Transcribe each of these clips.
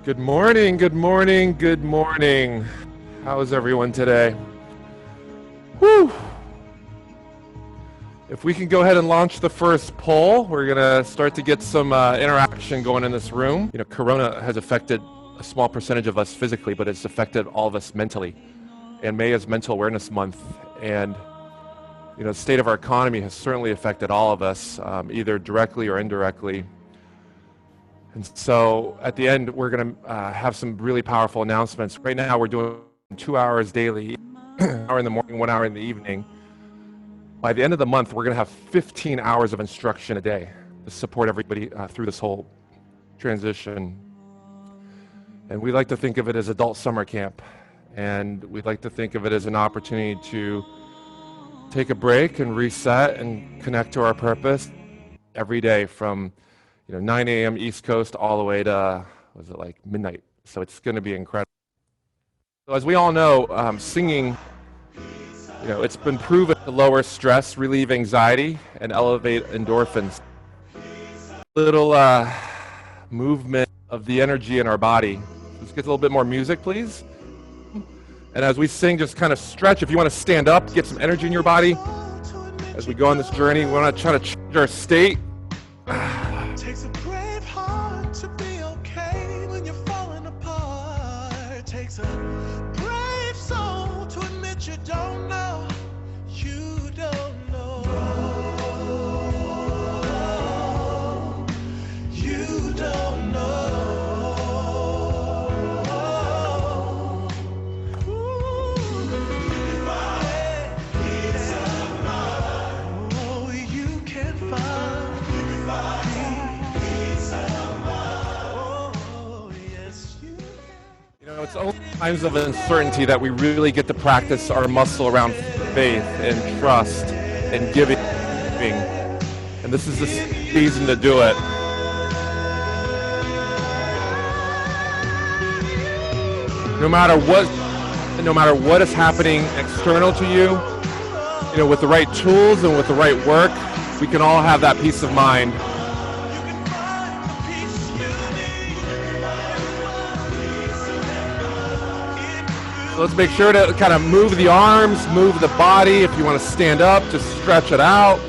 Good morning, good morning, good morning. How is everyone today? Whew. If we can go ahead and launch the first poll, we're gonna start to get some interaction going in this room. You know, Corona has affected a small percentage of us physically, but it's affected all of us mentally. And May is Mental Awareness Month, and you know, the state of our economy has certainly affected all of us, either directly or indirectly. And so at the end, we're going to have some really powerful announcements. Right now, we're doing 2 hours daily, an hour in the morning, 1 hour in the evening. By the end of the month, we're going to have 15 hours of instruction a day to support everybody through this whole transition. And we like to think of it as adult summer camp. And we'd like to think of it as an opportunity to take a break and reset and connect to our purpose every day from 9 a.m. East Coast all the way to, was it like midnight? So it's going to be incredible. So as we all know, singing, it's been proven to lower stress, relieve anxiety, and elevate endorphins. Little movement of the energy in our body. Let's get a little bit more music, please. And as we sing, just kind of stretch. If you want to stand up, get some energy in your body. As we go on this journey, we want to try to change our state. Takes a brave heart to be okay when you're falling apart. Takes a brave soul to admit you don't know. You don't know. You don't know. Oh, you can find. It's only times of uncertainty that we really get to practice our muscle around faith and trust and giving. And this is the season to do it. No matter what is happening external to you, with the right tools and with the right work, we can all have that peace of mind. Let's make sure to kind of move the arms, move the body. If you want to stand up, just stretch it out.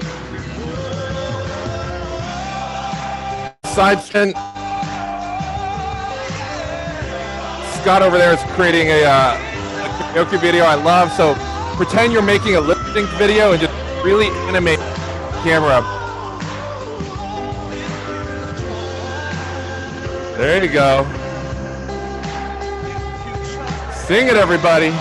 Side spin. Scott over there is creating a karaoke video I love. So pretend you're making a lip sync video and just really animate the camera. There you go. Sing it, everybody.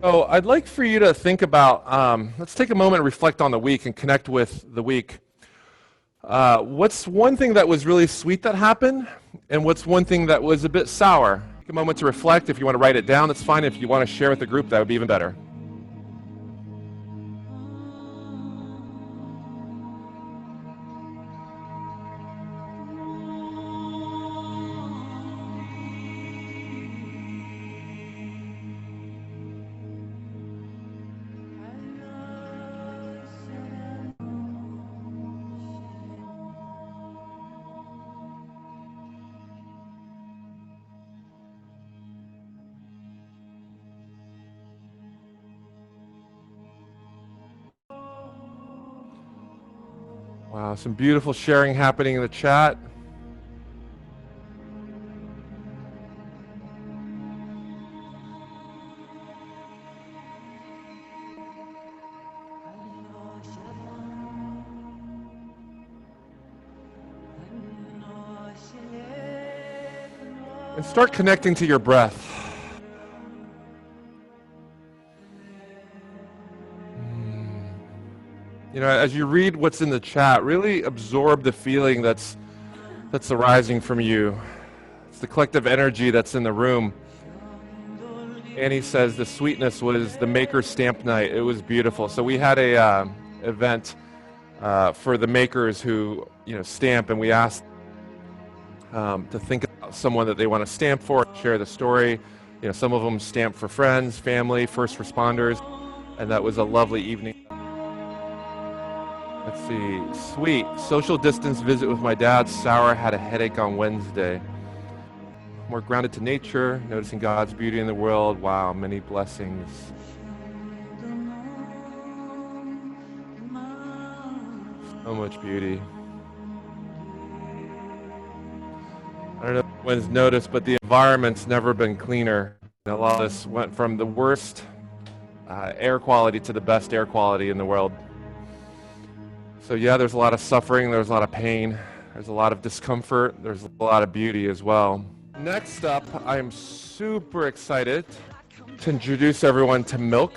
So I'd like for you to think about, let's take a moment and reflect on the week and connect with the week. What's one thing that was really sweet that happened? And what's one thing that was a bit sour? Take a moment to reflect. If you want to write it down, that's fine. If you want to share with the group, that would be even better. Wow, some beautiful sharing happening in the chat. And start connecting to your breath. You know, as you read what's in the chat, really absorb the feeling that's arising from you. It's the collective energy that's in the room. Annie says the sweetness was the maker stamp night. It was beautiful. So we had a event for the makers who, you know, stamp, and we asked to think about someone that they want to stamp for, share the story. You know, some of them stamp for friends, family, first responders, and that was a lovely evening. Let's see, sweet. Social distance visit with my dad. Sour had a headache on Wednesday. More grounded to nature, noticing God's beauty in the world. Wow, many blessings. So much beauty. I don't know if anyone's noticed, but the environment's never been cleaner. A lot of this went from the worst air quality to the best air quality in the world. So yeah, there's a lot of suffering, there's a lot of pain, there's a lot of discomfort, there's a lot of beauty as well. Next up, I am super excited to introduce everyone to MILCK,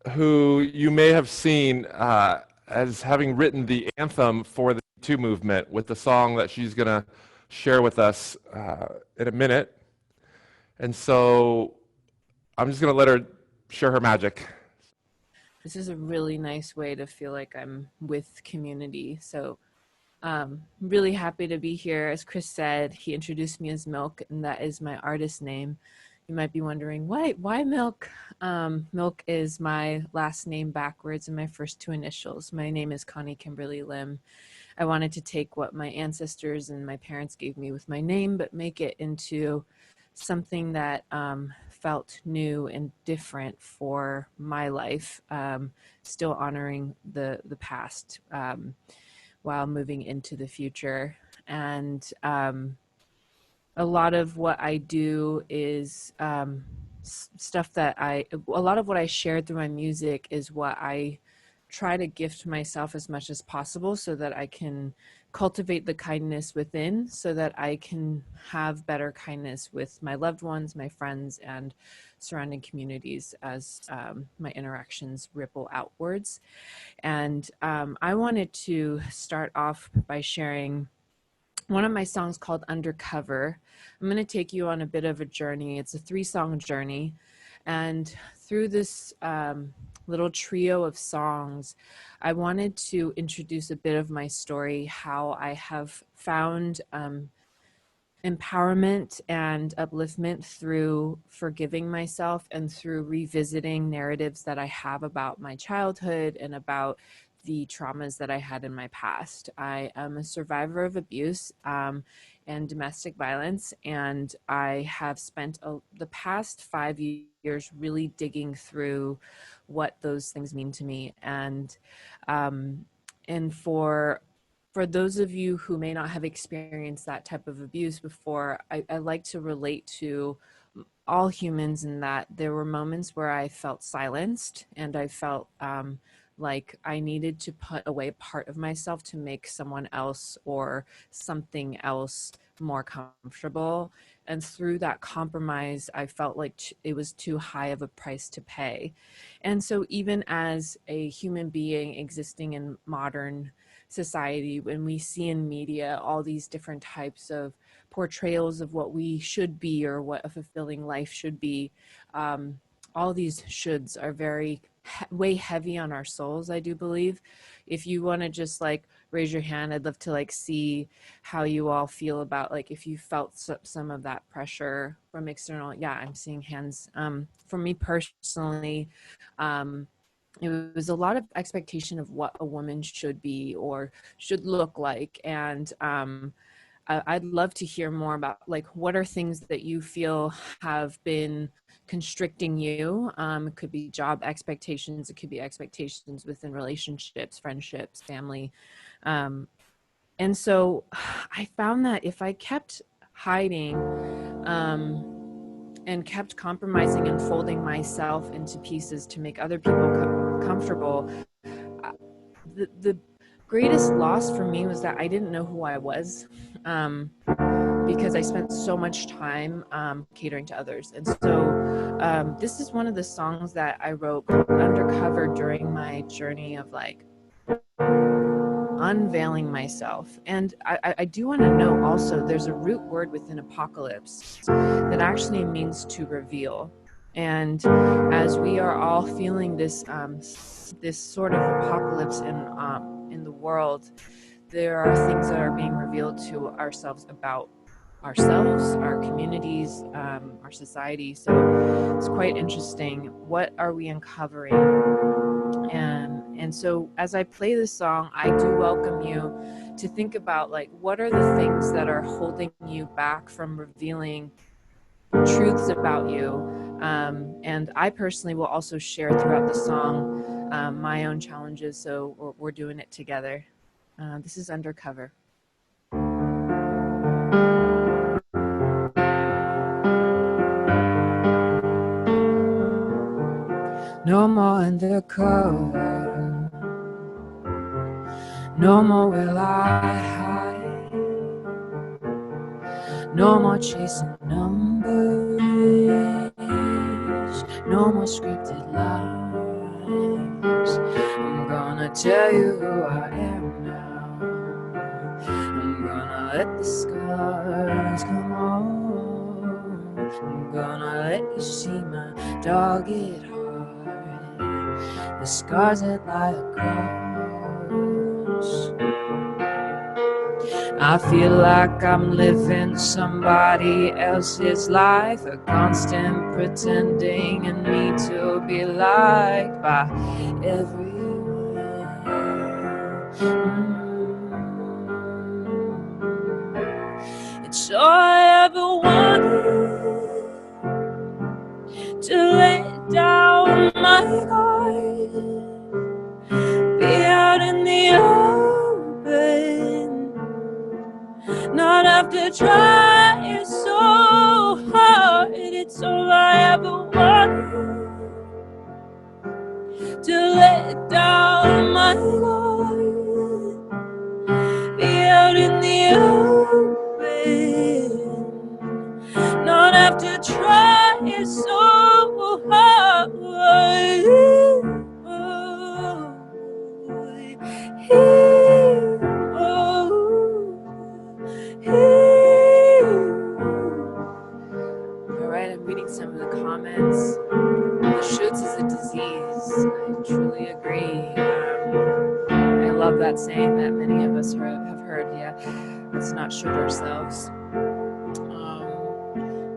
who you may have seen as having written the anthem for the Me Too movement with the song that she's going to share with us in a minute. And so I'm just going to let her share her magic. This is a really nice way to feel like I'm with community. So really happy to be here. As Chris said, he introduced me as MILCK, and that is my artist name. You might be wondering, why MILCK? MILCK is my last name backwards and my first two initials. My name is Connie Kimberly Lim. I wanted to take what my ancestors and my parents gave me with my name, but make it into something that felt new and different for my life, still honoring the past while moving into the future. And a lot of what I do is stuff that a lot of what I shared through my music is what I try to gift myself as much as possible so that I can cultivate the kindness within, so that I can have better kindness with my loved ones, my friends, and surrounding communities as my interactions ripple outwards. And I wanted to start off by sharing one of my songs called Undercover. I'm going to take you on a bit of a journey. It's a 3-song journey. And through this little trio of songs, I wanted to introduce a bit of my story, how I have found empowerment and upliftment through forgiving myself and through revisiting narratives that I have about my childhood and about the traumas that I had in my past. I am a survivor of abuse and domestic violence, and I have spent the past 5 years really digging through what those things mean to me. And for those of you who may not have experienced that type of abuse before, I like to relate to all humans in that there were moments where I felt silenced and I felt like I needed to put away part of myself to make someone else or something else more comfortable. And through that compromise, I felt like it was too high of a price to pay. And so even as a human being existing in modern society, when we see in media all these different types of portrayals of what we should be or what a fulfilling life should be, all these shoulds are way heavy on our souls, I do believe. If you want to just like raise your hand, I'd love to like see how you all feel about like if you felt some of that pressure from external. Yeah, I'm seeing hands. For me personally, it was a lot of expectation of what a woman should be or should look like. And I'd love to hear more about like what are things that you feel have been constricting you. It could be job expectations, it could be expectations within relationships, friendships, family. And so I found that if I kept hiding and kept compromising and folding myself into pieces to make other people comfortable, the greatest loss for me was that I didn't know who I was. because I spent so much time catering to others. And so this is one of the songs that I wrote undercover during my journey of like unveiling myself. And I do want to know also, there's a root word within apocalypse that actually means to reveal. And as we are all feeling this this sort of apocalypse in the world, there are things that are being revealed to ourselves about ourselves, our communities, our society. So it's quite interesting. What are we uncovering? And so as I play this song, I do welcome you to think about like, what are the things that are holding you back from revealing truths about you? And I personally will also share throughout the song my own challenges. So we're doing it together. This is Undercover. No more undercover, no more will I hide, no more chasing numbers, no more scripted lies. I'm gonna tell you who I am now. I'm gonna let the scars come on. I'm gonna let you see my dogged heart, the scars that lie across. I feel like I'm living somebody else's life, a constant pretending and need to be liked by everyone. It's all I ever wanted, to let down my guard, be out in the open, not have to try so hard. It's all I ever wanted, to let down my guard, be out in the open, not have to try so hard. Alright, I'm reading some of the comments. The shoots is a disease. I truly agree. I love that saying that many of us have heard. Yeah, let's not shoot ourselves.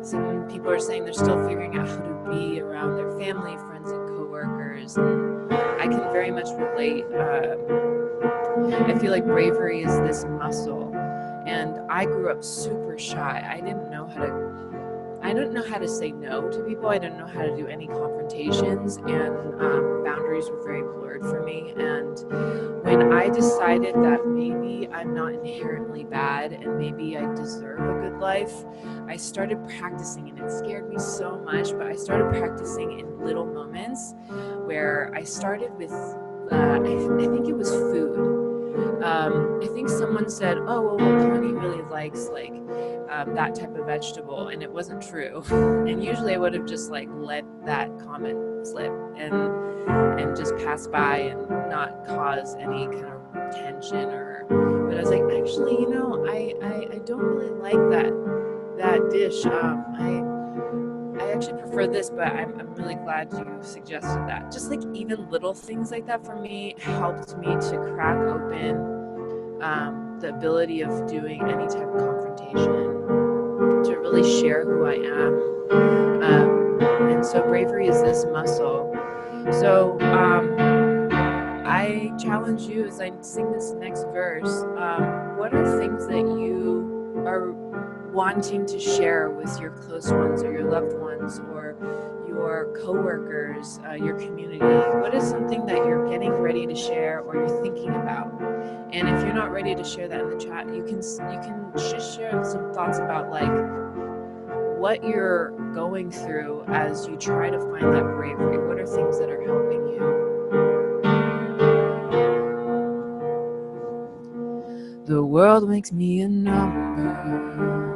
Some people are saying they're still figuring out how to be around their family, friends, and coworkers. And I can very much relate. I feel like bravery is this muscle, and I grew up super shy. I didn't know how to say no to people. I didn't know how to do any confrontations, and boundaries were very blurred for me. And when I decided that maybe I'm not inherently bad and maybe I deserve a good life, I started practicing, and it scared me so much, but I started practicing in little moments where I started with, I think it was food. I think someone said, oh, well, Connie really likes like that type of vegetable, and it wasn't true. And usually I would have just like let that comment slip and just pass by and not cause any kind of tension but I was like, actually, you know, I don't really like that dish. I actually prefer this, but I'm really glad you suggested that. Just like even little things like that for me helped me to crack open the ability of doing any type of confrontation, to really share who I am. And so bravery is this muscle. So I challenge you as I sing this next verse, what are things that you are wanting to share with your close ones or your loved ones or your coworkers, your community? What is something that you're getting ready to share or you're thinking about? And if you're not ready to share that in the chat, you can just share some thoughts about like what you're going through as you try to find that bravery. What are things that are helping you? The world makes me a number.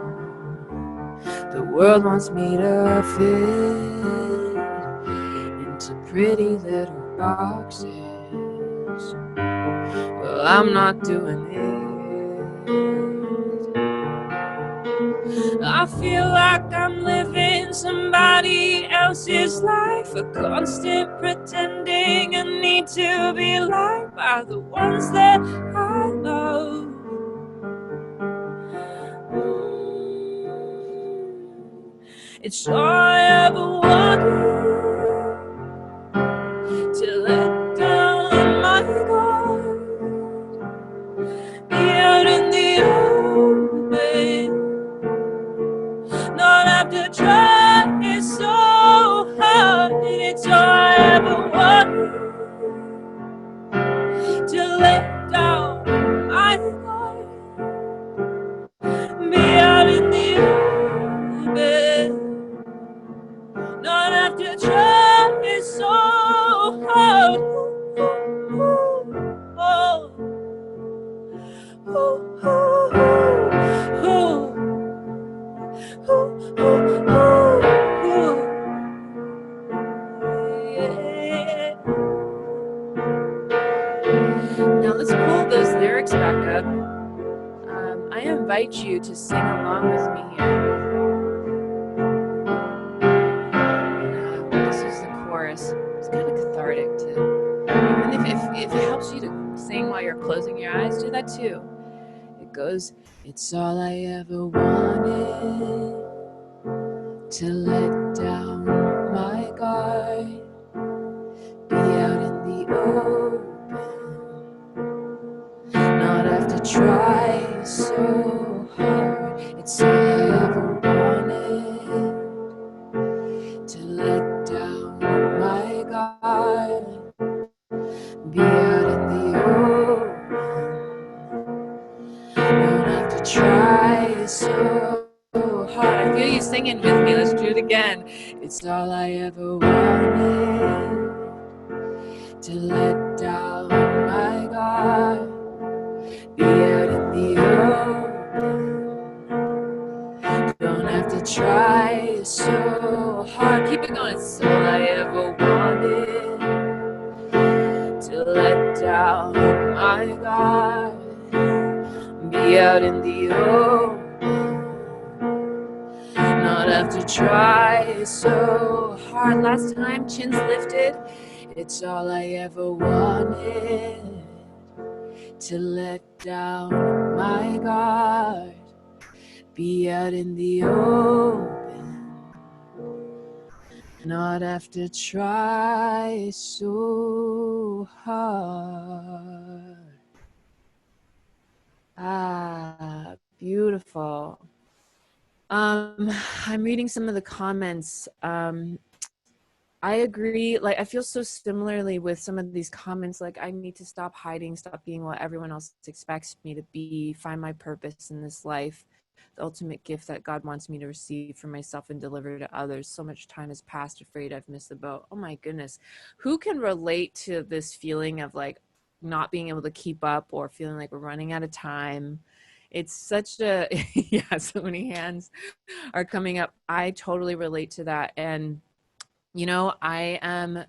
The world wants me to fit into pretty little boxes. Well, I'm not doing it. I feel like I'm living somebody else's life, a constant pretending I need to be liked by the ones that I love. It's all I ever wanted, to let down my guard, be out in the open, not have to try so hard. It's all I ever wanted, to let down my guard, be out in the open, not have to try so hard. Now let's pull those lyrics back up. I invite you to sing along with me here. This is the chorus. It's kind of cathartic too. And if it helps you to sing while you're closing your eyes, do that too. It goes, it's all I ever wanted, to let down my guard, be out in the open, not have to try so hard. It's all I ever wanted, to let down my guard, be out in the open, don't have to try so hard. I feel you singing with me. Let's do it again. It's all I ever wanted, to let down my guard, be out in the open, don't have to try so hard. Keep it going. It's all I ever wanted, to let down my guard, be out in the open, not have to try so hard. Last time, chins lifted. It's all I ever wanted, to let down my guard, be out in the open, not have to try so hard. Ah, beautiful. I'm reading some of the comments. I agree. Like, I feel so similarly with some of these comments. Like, I need to stop hiding, stop being what everyone else expects me to be, find my purpose in this life, the ultimate gift that God wants me to receive for myself and deliver to others. So much time has passed, afraid I've missed the boat. Oh my goodness. Who can relate to this feeling of like not being able to keep up or feeling like we're running out of time? It's such a, yeah, so many hands are coming up. I totally relate to that. And you know, I am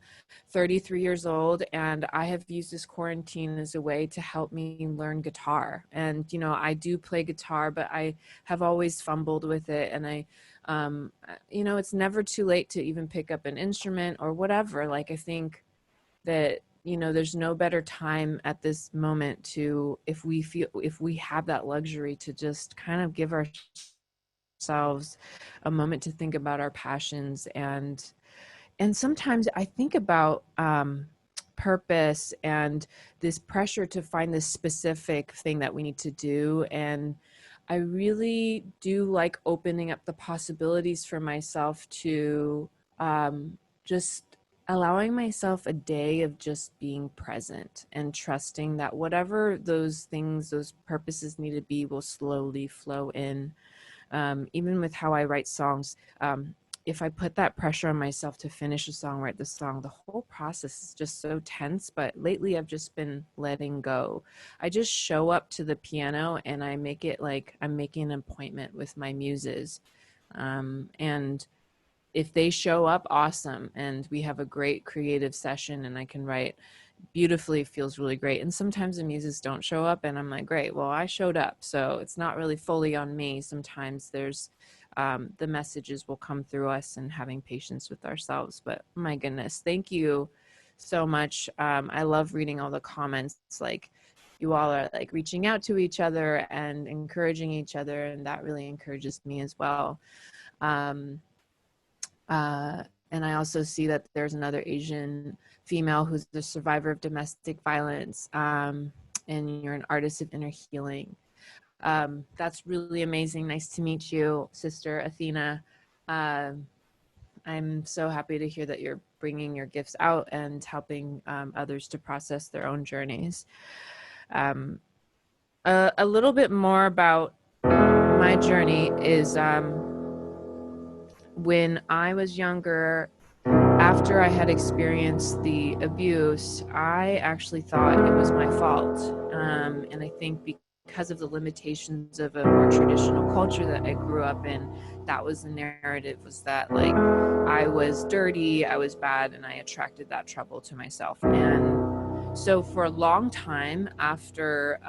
33 years old and I have used this quarantine as a way to help me learn guitar. And, you know, I do play guitar, but I have always fumbled with it. And you know, it's never too late to even pick up an instrument or whatever. Like, I think that, you know, there's no better time at this moment to, if we have that luxury to just kind of give ourselves a moment to think about our passions. And sometimes I think about purpose and this pressure to find this specific thing that we need to do. And I really do like opening up the possibilities for myself to just allowing myself a day of just being present and trusting that whatever those things, those purposes need to be will slowly flow in. Even with how I write songs, if I put that pressure on myself to finish a song, write the song, the whole process is just so tense. But lately I've just been letting go. I just show up to the piano and I make it like I'm making an appointment with my muses. And if they show up, awesome. And we have a great creative session and I can write beautifully, feels really great. And sometimes the muses don't show up and I'm like, great, well, I showed up. So it's not really fully on me. Sometimes there's the messages will come through us and having patience with ourselves. But my goodness, thank you so much. I love reading all the comments. It's like you all are like reaching out to each other and encouraging each other. And that really encourages me as well. And I also see that there's another Asian female who's the survivor of domestic violence, and you're an artist of inner healing. That's really amazing. Nice to meet you, Sister Athena. I'm so happy to hear that you're bringing your gifts out and helping others to process their own journeys. A little bit more about my journey is when I was younger, after I had experienced the abuse, I actually thought it was my fault. And I think because of the limitations of a more traditional culture that I grew up in, that was the narrative, was that like I was dirty, I was bad, and I attracted that trouble to myself. And so for a long time after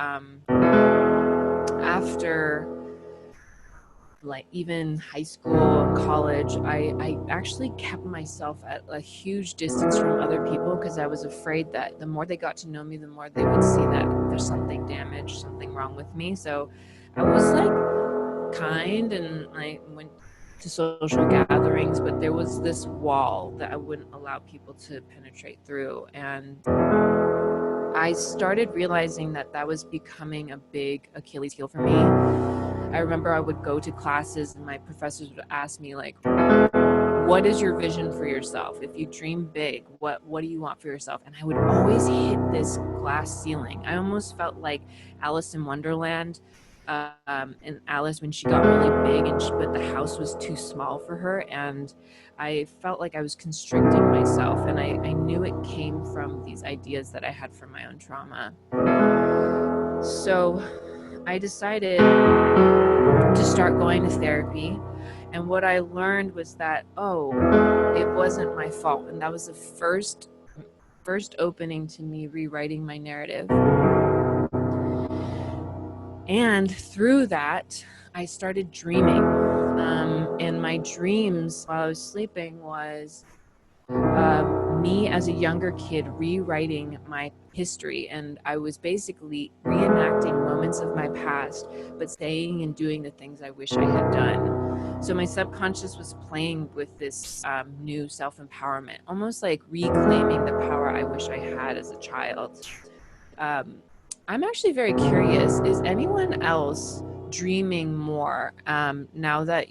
like even high school and college, I actually kept myself at a huge distance from other people because I was afraid that the more they got to know me, the more they would see that there's something damaged, something wrong with me. So I was like kind and I went to social gatherings, but there was this wall that I wouldn't allow people to penetrate through. And I started realizing that that was becoming a big Achilles heel for me. I remember I would go to classes and my professors would ask me like, what is your vision for yourself? If you dream big, what do you want for yourself? And I would always hit this glass ceiling. I almost felt like Alice in Wonderland, and Alice when she got really big but the house was too small for her. And I felt like I was constricting myself. And I knew it came from these ideas that I had from my own trauma. So I decided to start going to therapy. And what I learned was that, it wasn't my fault. And that was the first opening to me rewriting my narrative. And through that, I started dreaming. And my dreams while I was sleeping was me as a younger kid rewriting my history. And I was basically reenacting moments of my past, but saying and doing the things I wish I had done. So my subconscious was playing with this new self-empowerment, almost like reclaiming the power I wish I had as a child. I'm actually very curious, is anyone else dreaming more now that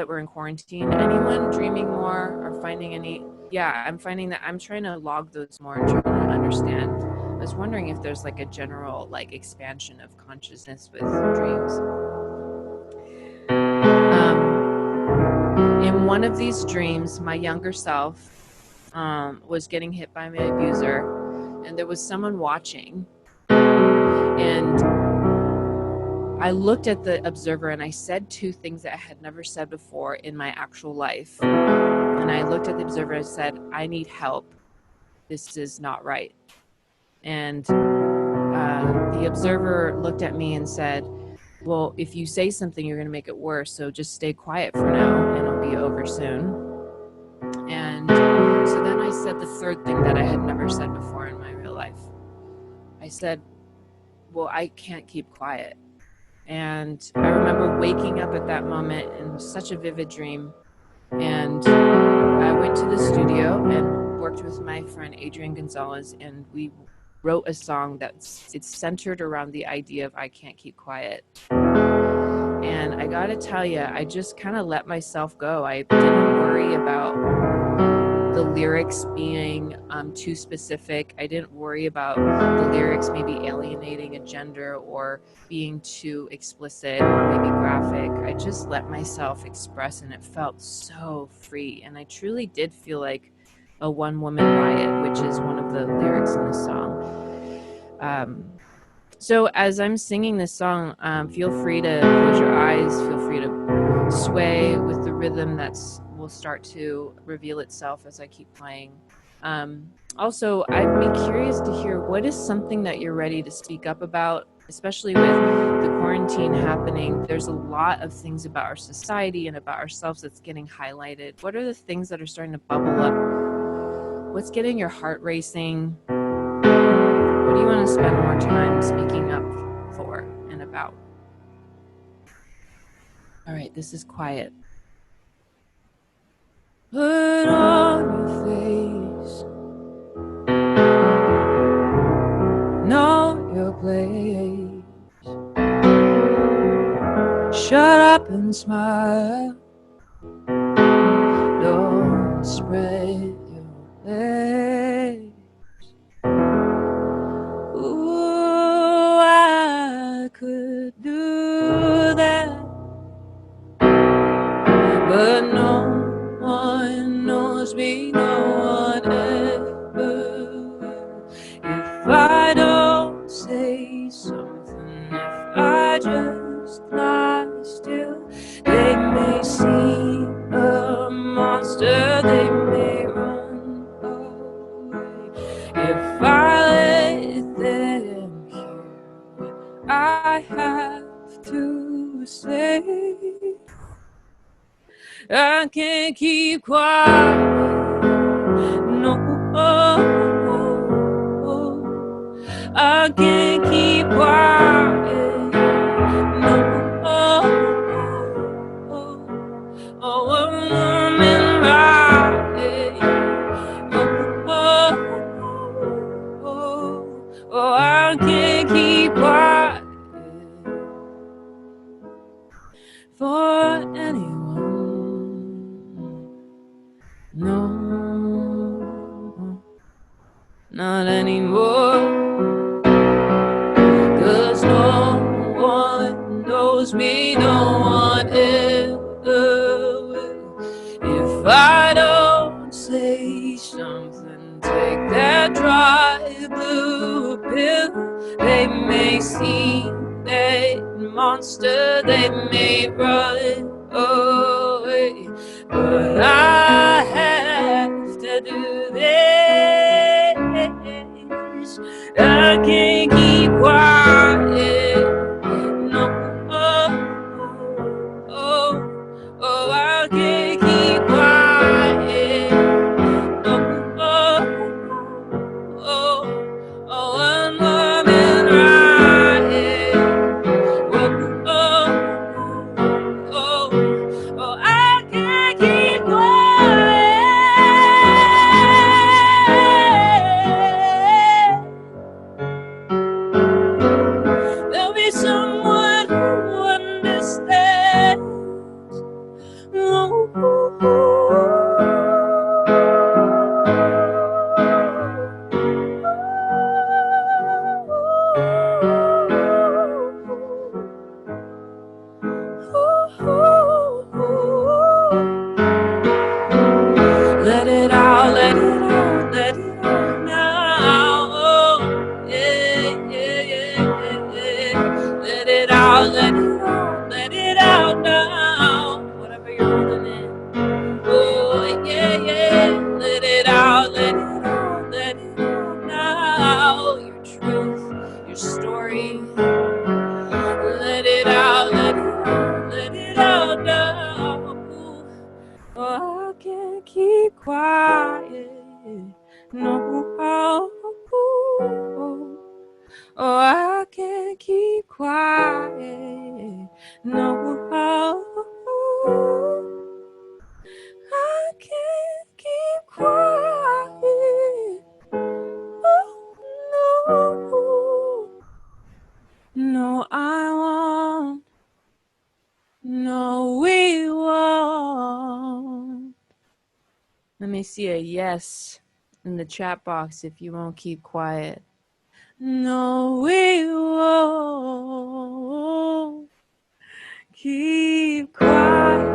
we're in quarantine? Anyone dreaming more or finding any? Yeah, I'm finding that I'm trying to log those more and trying to understand. I was wondering if there's like a general like expansion of consciousness with dreams. In one of these dreams, my younger self was getting hit by my abuser, and there was someone watching. And I looked at the observer and I said two things that I had never said before in my actual life. And I looked at the observer and said, I need help. This is not right. And the observer looked at me and said, well, if you say something, you're going to make it worse. So just stay quiet for now and it'll be over soon. And so then I said the third thing that I had never said before in my real life. I said, well, I can't keep quiet. And I remember waking up at that moment in such a vivid dream. And I went to the studio and worked with my friend Adrian Gonzalez, and we wrote a song it's centered around the idea of I can't keep quiet. And I gotta tell you, I just kind of let myself go. I didn't worry about the lyrics being too specific. I didn't worry about the lyrics maybe alienating a gender or being too explicit or maybe graphic. I just let myself express, and it felt so free. And I truly did feel like a one-woman riot, which is one of the lyrics in the song. So as I'm singing this song, feel free to close your eyes, feel free to sway with the rhythm will start to reveal itself as I keep playing. Also, I'd be curious to hear what is something that you're ready to speak up about, especially with the quarantine happening. There's a lot of things about our society and about ourselves that's getting highlighted. What are the things that are starting to bubble up? What's getting your heart racing? What do you want to spend more time speaking up for and about? All right, this is quiet. Put on your face, know your place. Shut up and smile. Don't spread your legs. Ooh, I could do that, but no one knows me, no one ever will. If I don't say something, if I just lie still, they may see a monster, they may run away. If I let them hear what I have to say, I can't keep quiet. No, I can't keep quiet. No, I'm in right. I can't keep quiet for anyone. No, not anymore. 'Cause no one knows me, no one ever will. If I don't say something, take that dry blue pill, they may see that monster, they may run away. But I have to do this. I can't keep quiet. No, I can't keep quiet. No, I'm loving right. I can't keep quiet. There'll be someone who understands. Let it out, let it out, let it out now. Oh, yeah, yeah, yeah, yeah. Let it out, let it out, let it out now. Whatever you're holding in. Oh, yeah, yeah. Let it out, let it out, let it out now. Your truth, your story. Let it out, let it out, let it out now. Oh, I can't keep quiet. No, I can't keep quiet. No, I can't keep quiet. Oh, no, I won't. No, we won't. Let me see a yes in the chat box if you won't keep quiet. No, we won't keep quiet.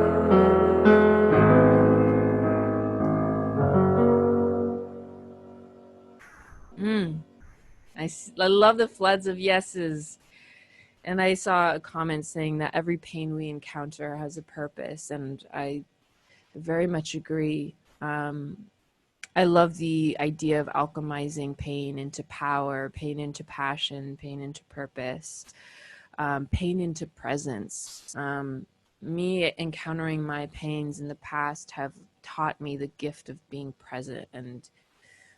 I love the floods of yeses. And I saw a comment saying that every pain we encounter has a purpose, and I very much agree. I love the idea of alchemizing pain into power, pain into passion, pain into purpose, pain into presence. Me encountering my pains in the past have taught me the gift of being present and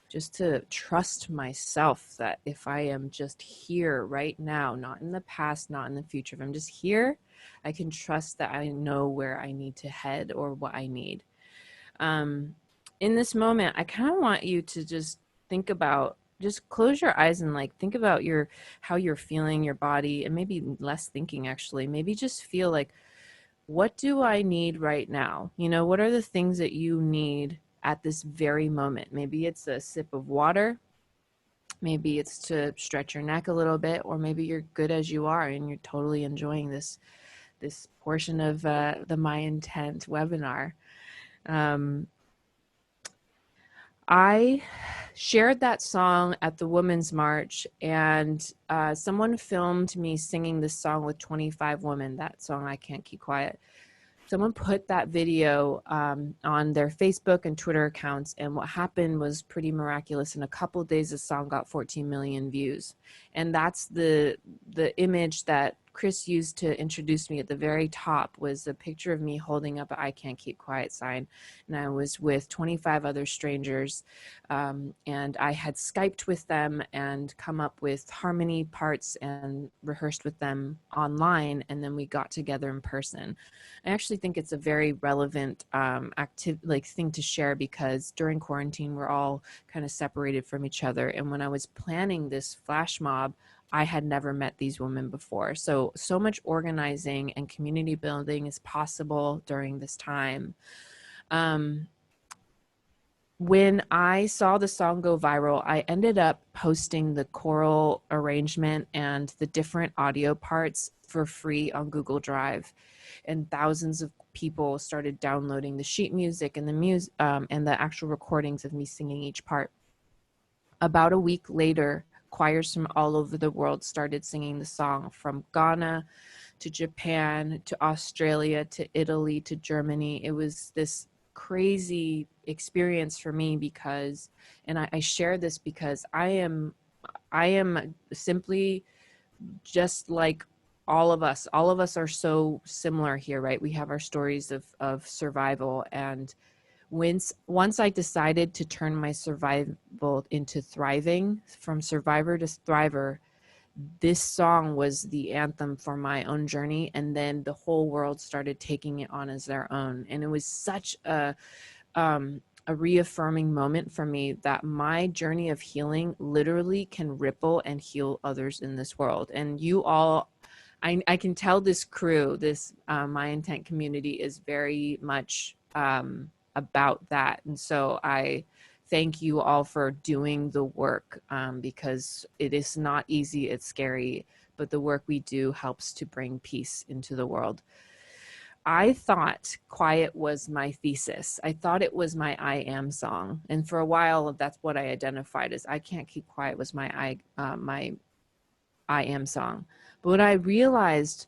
just to trust myself that if I am just here right now, not in the past, not in the future, if I'm just here, I can trust that I know where I need to head or what I need. In this moment, I kind of want you to just think about, just close your eyes and like think about how you're feeling your body, and maybe less thinking actually, maybe just feel like, what do I need right now? You know, what are the things that you need at this very moment? Maybe it's a sip of water. Maybe it's to stretch your neck a little bit, or maybe you're good as you are and you're totally enjoying this portion of the MyIntent webinar. I shared that song at the Women's March, and someone filmed me singing this song with 25 women, that song, I Can't Keep Quiet. Someone put that video on their Facebook and Twitter accounts, and what happened was pretty miraculous. In a couple of days, the song got 14 million views, and that's the image that Chris used to introduce me at the very top, was a picture of me holding up an I Can't Keep Quiet sign, and I was with 25 other strangers, and I had Skyped with them and come up with harmony parts and rehearsed with them online, and then we got together in person. I actually think it's a very relevant thing to share, because during quarantine we're all kind of separated from each other, and when I was planning this flash mob, I had never met these women before. So much organizing and community building is possible during this time. When I saw the song go viral, I ended up posting the choral arrangement and the different audio parts for free on Google Drive, and thousands of people started downloading the sheet music and and the actual recordings of me singing each part. About a week later, choirs from all over the world started singing the song, from Ghana to Japan to Australia to Italy to Germany. It was this crazy experience for me, because, and I share this because I am simply just like all of us are so similar here, right? We have our stories of survival, and once I decided to turn my survival into thriving, from survivor to thriver, this song was the anthem for my own journey. And then the whole world started taking it on as their own. And it was such a reaffirming moment for me that my journey of healing literally can ripple and heal others in this world. And you all, I can tell this crew, this MyIntent community is very much about that. And so I thank you all for doing the work, because it is not easy, it's scary, but the work we do helps to bring peace into the world. I thought Quiet was my thesis. I thought it was my I Am song. And for a while, that's what I identified as. I Can't Keep Quiet was my I Am song. But what I realized,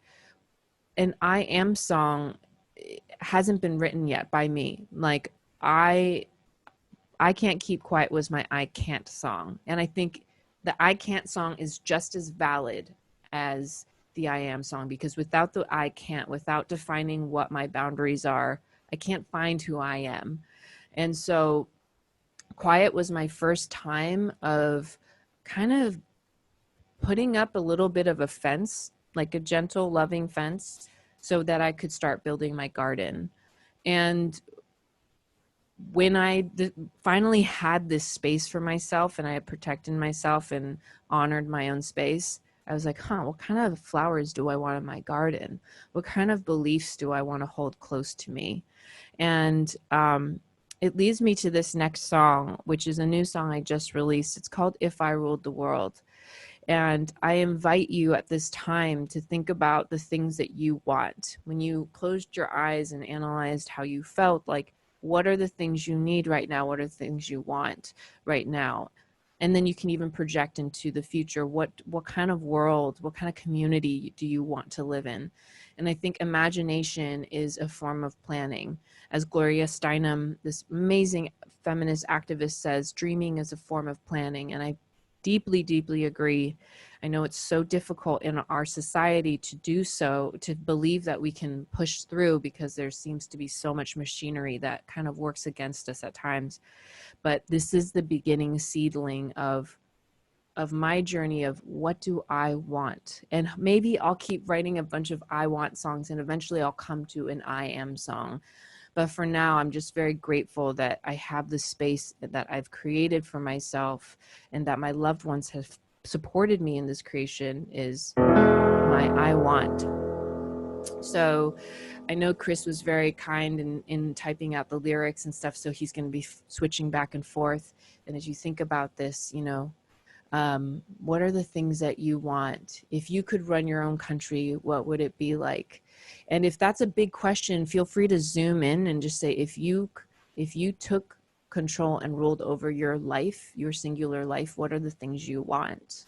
an I Am song hasn't been written yet by me. Like I Can't Keep Quiet was my I Can't song. And I think the I Can't song is just as valid as the I Am song, because without the I can't, without defining what my boundaries are, I can't find who I am. And so Quiet was my first time of kind of putting up a little bit of a fence, like a gentle, loving fence, so that I could start building my garden. And when I finally had this space for myself, and I had protected myself and honored my own space, I was like, what kind of flowers do I want in my garden? What kind of beliefs do I want to hold close to me? And it leads me to this next song, which is a new song I just released. It's called If I Ruled the World. And I invite you at this time to think about the things that you want. When you closed your eyes and analyzed how you felt, like, what are the things you need right now? What are the things you want right now? And then you can even project into the future. What kind of world, what kind of community do you want to live in? And I think imagination is a form of planning. As Gloria Steinem, this amazing feminist activist, says, dreaming is a form of planning. And I deeply, deeply agree. I know it's so difficult in our society to do so, to believe that we can push through, because there seems to be so much machinery that kind of works against us at times. But this is the beginning seedling of my journey of what do I want? And maybe I'll keep writing a bunch of I want songs, and eventually I'll come to an I am song. But for now, I'm just very grateful that I have the space that I've created for myself, and that my loved ones have supported me in this creation is my I want. So I know Chris was very kind in typing out the lyrics and stuff, so he's going to be switching back and forth. And as you think about this, what are the things that you want? If you could run your own country, what would it be like? And if that's a big question, feel free to zoom in and just say, if you took control and ruled over your life, your singular life, what are the things you want?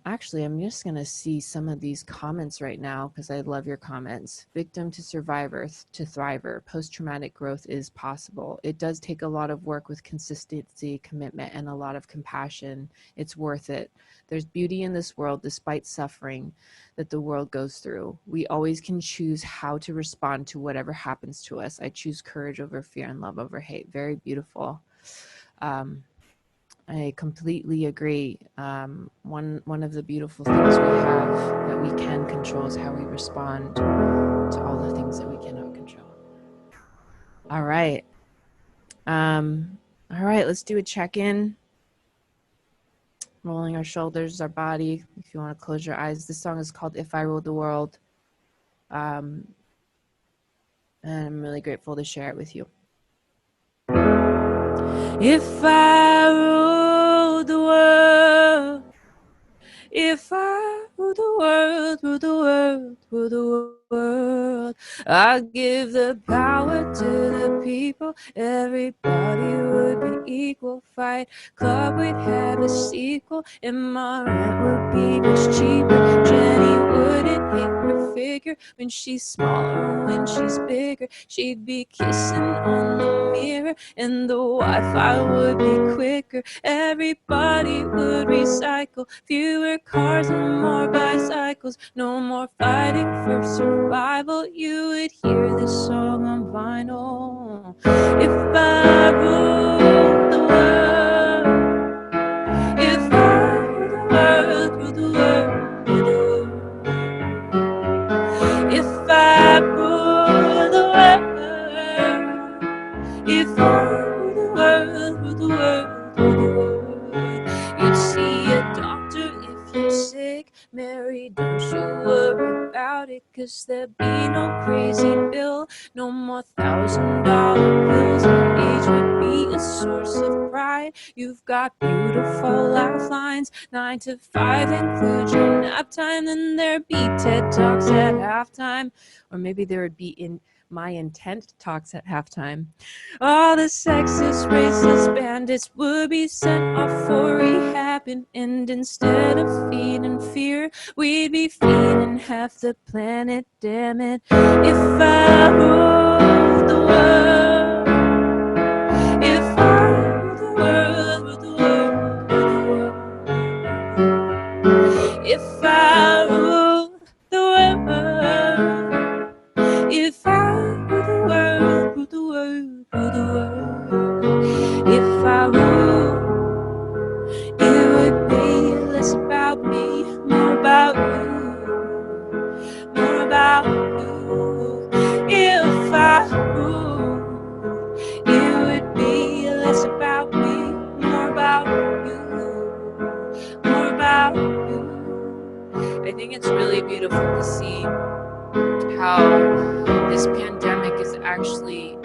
Actually, I'm just going to see some of these comments right now, because I love your comments. Victim to survivor to thriver. Post-traumatic growth is possible. It does take a lot of work with consistency, commitment, and a lot of compassion. It's worth it. There's beauty in this world despite suffering that the world goes through. We always can choose how to respond to whatever happens to us. I choose courage over fear and love over hate. Very beautiful. I completely agree. One of the beautiful things we have that we can control is how we respond to all the things that we cannot control. All right. All right, let's do a check-in. Rolling our shoulders, our body. If you want to close your eyes. This song is called If I Ruled the World. And I'm really grateful to share it with you. If I ruled the world, if I ruled the world, ruled the world, ruled the world, I'd give the power to the people. Everybody would be equal. Fight Club would have a sequel, and my rent would be much cheaper. Jenny wouldn't hate her figure when she's smaller, when she's bigger. She'd be kissing on the mirror, and the Wi-Fi would be quicker. Everybody would recycle. Fewer cars and more bicycles. No more fighting for survival. You would hear this song on vinyl. If I ruled the world, if I ruled the world, ruled the world, ruled the world. If I ruled the world, if I ruled the world, ruled the world, ruled the world. You'd see a doctor if you're sick. Mary, don't you worry about it, 'cause there'll be no crazy bill. No more $1,000 bills. Age would be a source of pride. You've got beautiful lifelines. 9 to 5 include your nap time. Then there'd be TED Talks at halftime. Or maybe there would be in MyIntent talks at halftime. All the sexist, racist bandits would be sent off for rehab, and instead of feeding fear, we'd be feeding half the planet. Damn it! If I ruled the world, if I ruled the world, ruled the world, ruled the world. If I ruled the world, if I ruled the world, ruled the world, ruled the world. If I ruled, it would be less about me, more about you, more about you. If I ruled, it would be less about me, more about you, more about you. I think it's really beautiful to see how this pandemic is actually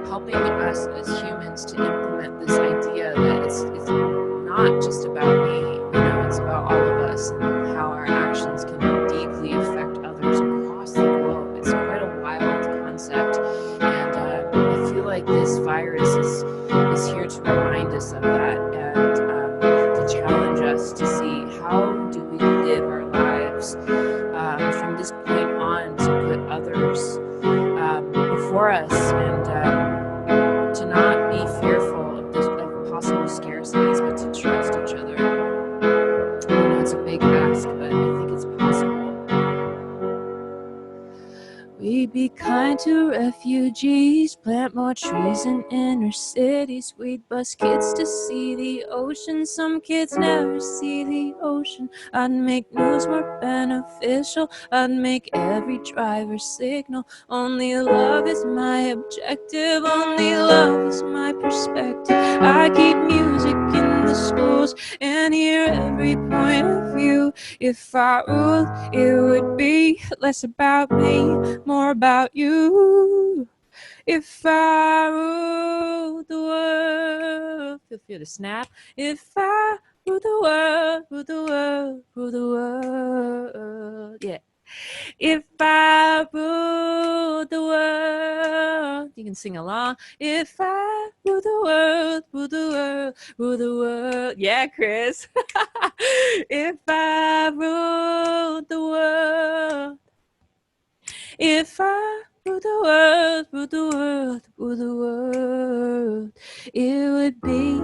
helping us as humans to implement this idea that it's not just about me, it's about all of us, and how our actions can deeply affect others across the globe. It's quite a wild concept, and I feel like like this virus is here to remind us of that, and to challenge us to see how do we live our lives from this point on, to put others before us, and to not be fearful of possible scarcities, but to trust each other. I know it's a big ask, but I think it's possible. We'd be kind to refugees, plant more trees in inner cities. We'd bus kids to see the ocean. Some kids never see the ocean. I'd make news more beneficial. I'd make every driver signal. Only love is my objective. Only love is my perspective. I keep music in the schools and hear every point of view. If I ruled, it would be less about me, more about you. If I ruled the world, feel free to snap. If I ruled the world, ruled the world, ruled the world, yeah. If I ruled the world, you can sing along. If I ruled the world, ruled the world, ruled the world, yeah, Chris. If I ruled the world, if I ruled the world, ruled the world, ruled the world, it would be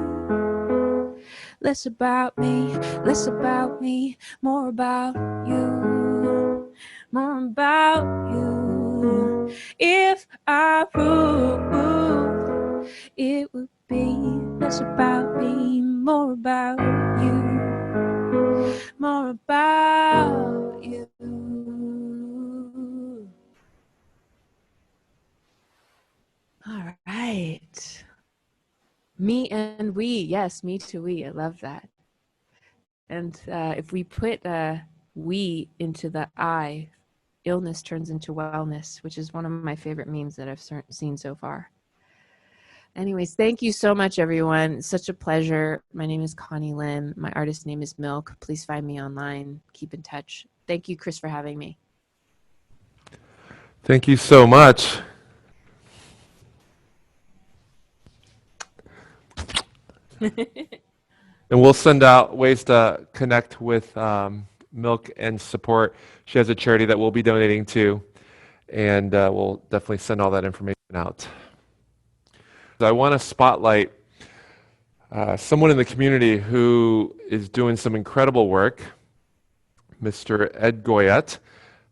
less about me, more about you, more about you. If I ruled, it would be less about me, more about you, more about you. All right. Me and we. Yes, me to we. I love that. And if we put we into the I, illness turns into wellness, which is one of my favorite memes that I've seen so far. Anyways, thank you so much, everyone. It's such a pleasure. My name is Connie Lim. My artist name is MILCK. Please find me online. Keep in touch. Thank you, Chris, for having me. Thank you so much. And we'll send out ways to connect with MILCK and support. She has a charity that we'll be donating to, and we'll definitely send all that information out. I want to spotlight someone in the community who is doing some incredible work, Mr. Ed Goyette,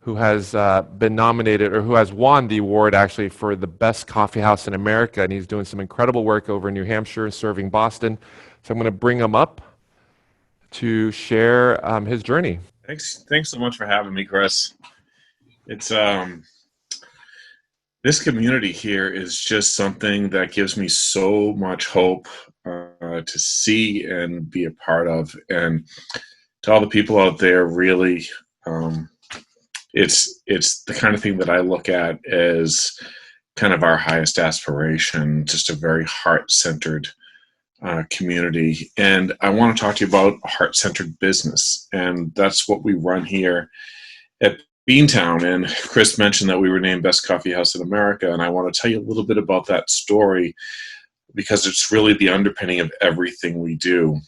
who has been nominated, or who has won the award actually for the best coffeehouse in America, and he's doing some incredible work over in New Hampshire, serving Boston. So I'm going to bring him up to share his journey. Thanks so much for having me, Chris. It's this community here is just something that gives me so much hope to see and be a part of, and to all the people out there, really. It's the kind of thing that I look at as kind of our highest aspiration, just a very heart-centered community. And I want to talk to you about heart-centered business, and that's what we run here at Beantown. And Chris mentioned that we were named Best Coffee House in America, and I want to tell you a little bit about that story because it's really the underpinning of everything we do.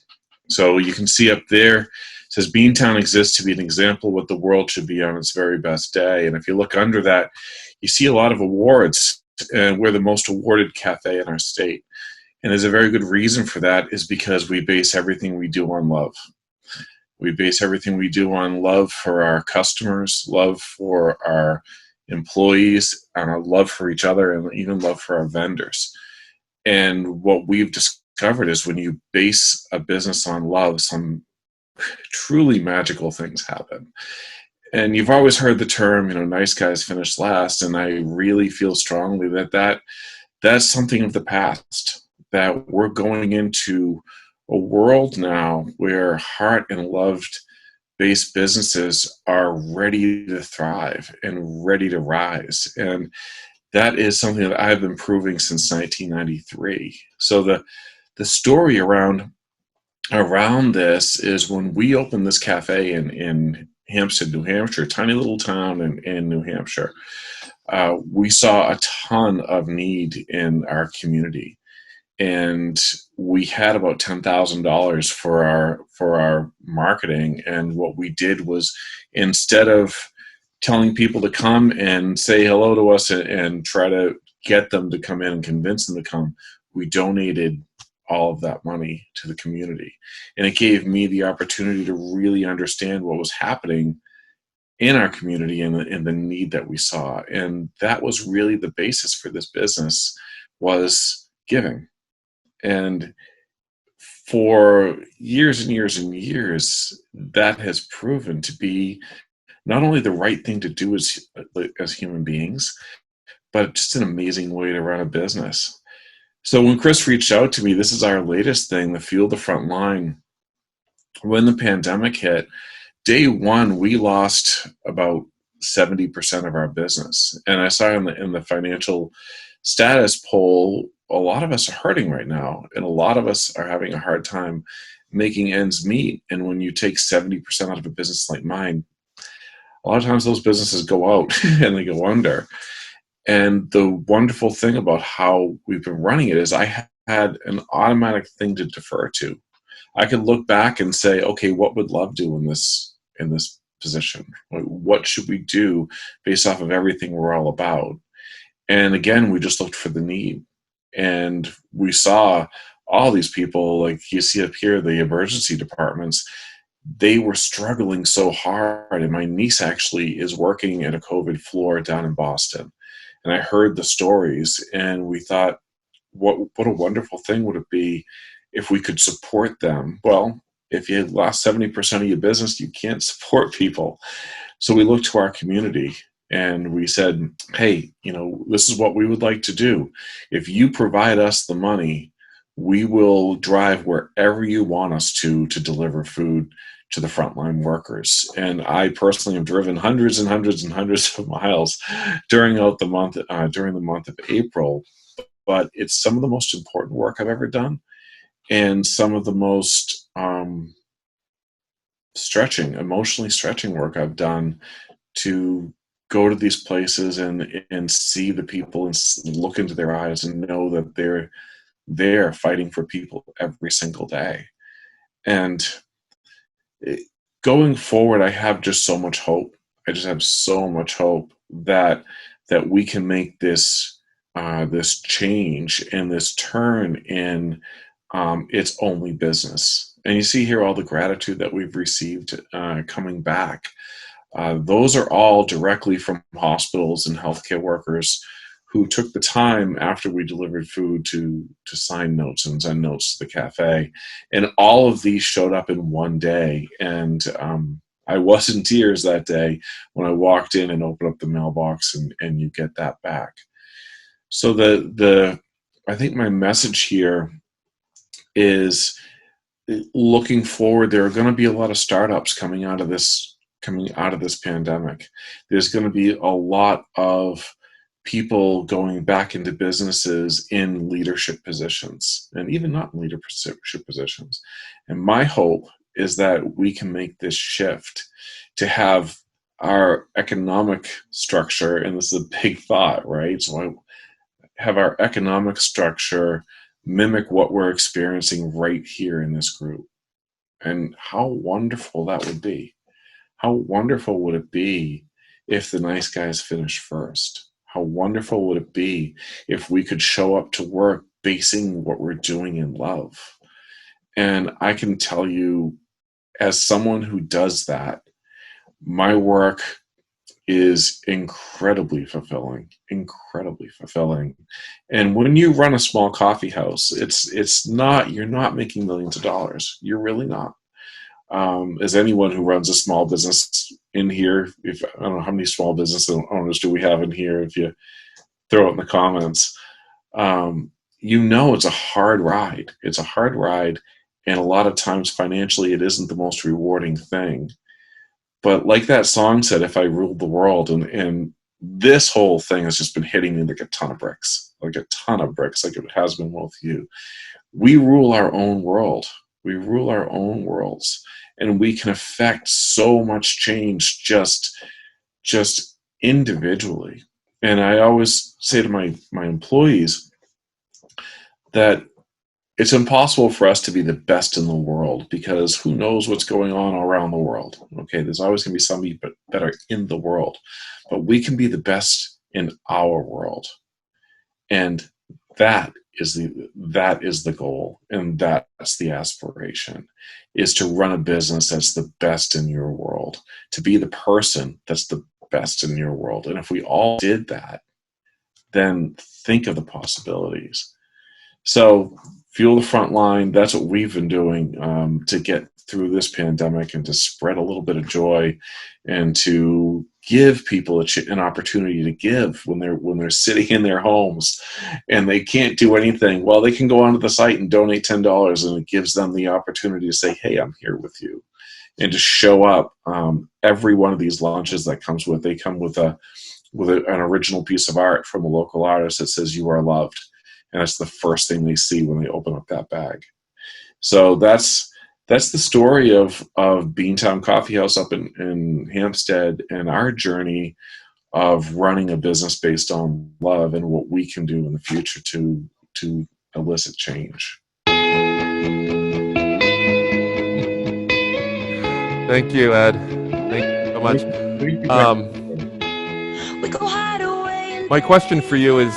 So you can see up there, it says Beantown exists to be an example of what the world should be on its very best day. And if you look under that, you see a lot of awards, and we're the most awarded cafe in our state. And there's a very good reason for that, is because we base everything we do on love. We base everything we do on love for our customers, love for our employees, and our love for each other, and even love for our vendors. And what we've discovered is when you base a business on love, some truly magical things happen. And you've always heard the term, nice guys finish last. And I really feel strongly that that's something of the past, that we're going into a world now where heart and love-based businesses are ready to thrive and ready to rise. And that is something that I've been proving since 1993. So the story around this is when we opened this cafe in Hampstead, New Hampshire, tiny little town in New Hampshire. we saw a ton of need in our community, and we had about $10,000 for our marketing. And what we did was, instead of telling people to come and say hello to us and try to get them to come in and convince them to come, we donated all of that money to the community. And it gave me the opportunity to really understand what was happening in our community and the need that we saw. And that was really the basis for this business, was giving. And for years and years and years, that has proven to be not only the right thing to do as human beings, but just an amazing way to run a business. So when Chris reached out to me, this is our latest thing, the Fuel the Front Line. When the pandemic hit, day one, we lost about 70% of our business. And I saw in the financial status poll, a lot of us are hurting right now, and a lot of us are having a hard time making ends meet. And when you take 70% out of a business like mine, a lot of times those businesses go out and they go under. And the wonderful thing about how we've been running it is I had an automatic thing to defer to. I could look back and say, okay, what would Love do in this position? What should we do based off of everything we're all about? And again, we just looked for the need. And we saw all these people, like you see up here, the emergency departments, they were struggling so hard. And my niece actually is working at a COVID floor down in Boston. And I heard the stories, and we thought, what a wonderful thing would it be if we could support them? Well, if you had lost 70% of your business, you can't support people. So we looked to our community and we said, hey, this is what we would like to do. If you provide us the money, we will drive wherever you want us to deliver food to the frontline workers. And I personally have driven hundreds and hundreds and hundreds of miles during the month of April. But it's some of the most important work I've ever done, and some of the most emotionally stretching work I've done, to go to these places and see the people and look into their eyes and know that they're fighting for people every single day. And going forward, I have just so much hope. I just have so much hope that we can make this change and this turn in its only business. And you see here all the gratitude that we've received coming back. Those are all directly from hospitals and healthcare workers who took the time after we delivered food to sign notes and send notes to the cafe. And all of these showed up in one day. And I was in tears that day when I walked in and opened up the mailbox and you get that back. So I think my message here is, looking forward, there are going to be a lot of startups coming out of this pandemic. There's going to be a lot of people going back into businesses in leadership positions, and even not in leadership positions. And my hope is that we can make this shift to have our economic structure, and this is a big thought, right? So have our economic structure mimic what we're experiencing right here in this group. And how wonderful that would be. How wonderful would it be if the nice guys finished first? How wonderful would it be if we could show up to work basing what we're doing in love? And I can tell you, as someone who does that, my work is incredibly fulfilling. And when you run a small coffee house, you're not making millions of dollars. You're really not. As anyone who runs a small business in here, I don't know how many small business owners do we have in here, if you throw it in the comments, it's a hard ride. It's a hard ride, and a lot of times financially it isn't the most rewarding thing. But like that song said, if I ruled the world, and this whole thing has just been hitting me like a ton of bricks, like it has been with you. We rule our own world. We rule our own worlds, and we can affect so much change just individually. And I always say to my employees that it's impossible for us to be the best in the world, because who knows what's going on around the world. Okay, there's always going to be somebody better in the world, but we can be the best in our world, and that is the goal, and that's the aspiration, is to run a business that's the best in your world, to be the person that's the best in your world. And if we all did that, then think of the possibilities. So fuel the front line. That's what we've been doing to get through this pandemic, and to spread a little bit of joy, and to give people an opportunity to give when they're sitting in their homes and they can't do anything. Well, they can go onto the site and donate $10, and it gives them the opportunity to say, "Hey, I'm here with you," and to show up. Every one of these launches that come with an original piece of art from a local artist that says "You are loved." And that's the first thing they see when they open up that bag. So that's the story of Beantown Coffeehouse up in Hampstead, and our journey of running a business based on love, and what we can do in the future to elicit change. Thank you, Ed. Thank you so much. My question for you is,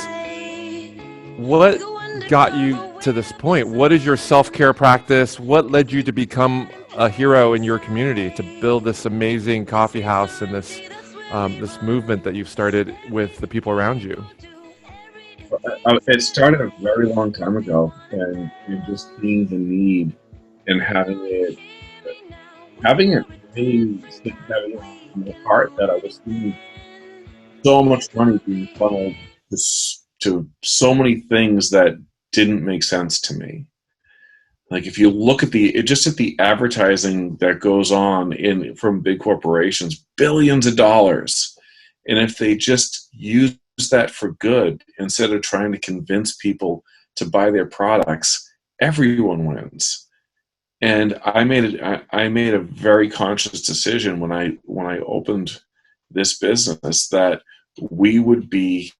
what got you to this point? What is your self-care practice? What led you to become a hero in your community, to build this amazing coffee house and this movement that you've started with the people around you? It started a very long time ago, and just seeing the need and having it really stick in my heart, that I was seeing so much money being funneled to so many things that didn't make sense to me. Like, if you look at the advertising that goes on from big corporations, billions of dollars, and if they just use that for good instead of trying to convince people to buy their products, everyone wins. And I made a very conscious decision when I opened this business that we would be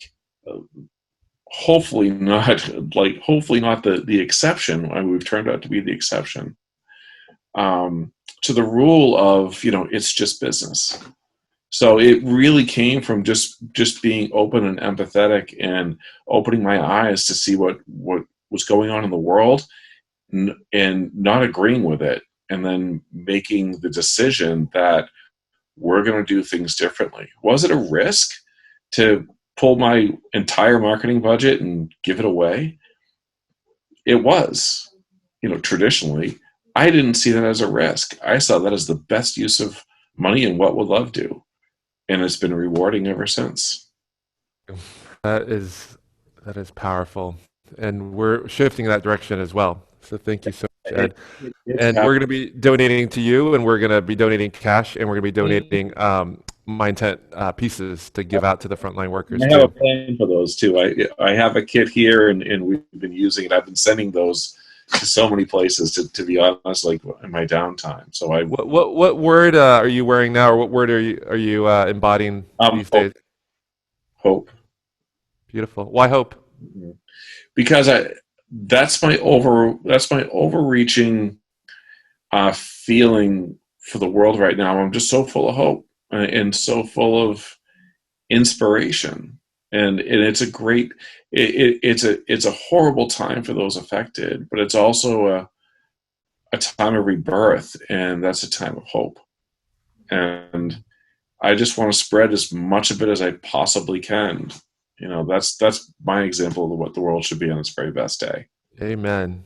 hopefully not the exception. I mean, we've turned out to be the exception to the rule of, it's just business. So it really came from just being open and empathetic, and opening my eyes to see what was going on in the world, and not agreeing with it, and then making the decision that we're going to do things differently. Was it a risk to pull my entire marketing budget and give it away? It was. Traditionally, I didn't see that as a risk. I saw that as the best use of money, and what would love do. And it's been rewarding ever since. That is powerful. And we're shifting that direction as well. So thank you so much, Ed. And we're going to be donating to you, and we're going to be donating cash, and we're going to be donating MyIntent pieces to give out to the frontline workers. I have a plan for those too. I have a kit here, and we've been using it. I've been sending those to so many places, to be honest, like in my downtime. So what word are you wearing now, or what word are you embodying these days? Hope. Beautiful. Why hope? Because that's my overreaching feeling for the world right now. I'm just so full of hope, and so full of inspiration, and it's a great. It's a horrible time for those affected, but it's also a time of rebirth, and that's a time of hope. And I just want to spread as much of it as I possibly can. That's my example of what the world should be on its very best day. Amen.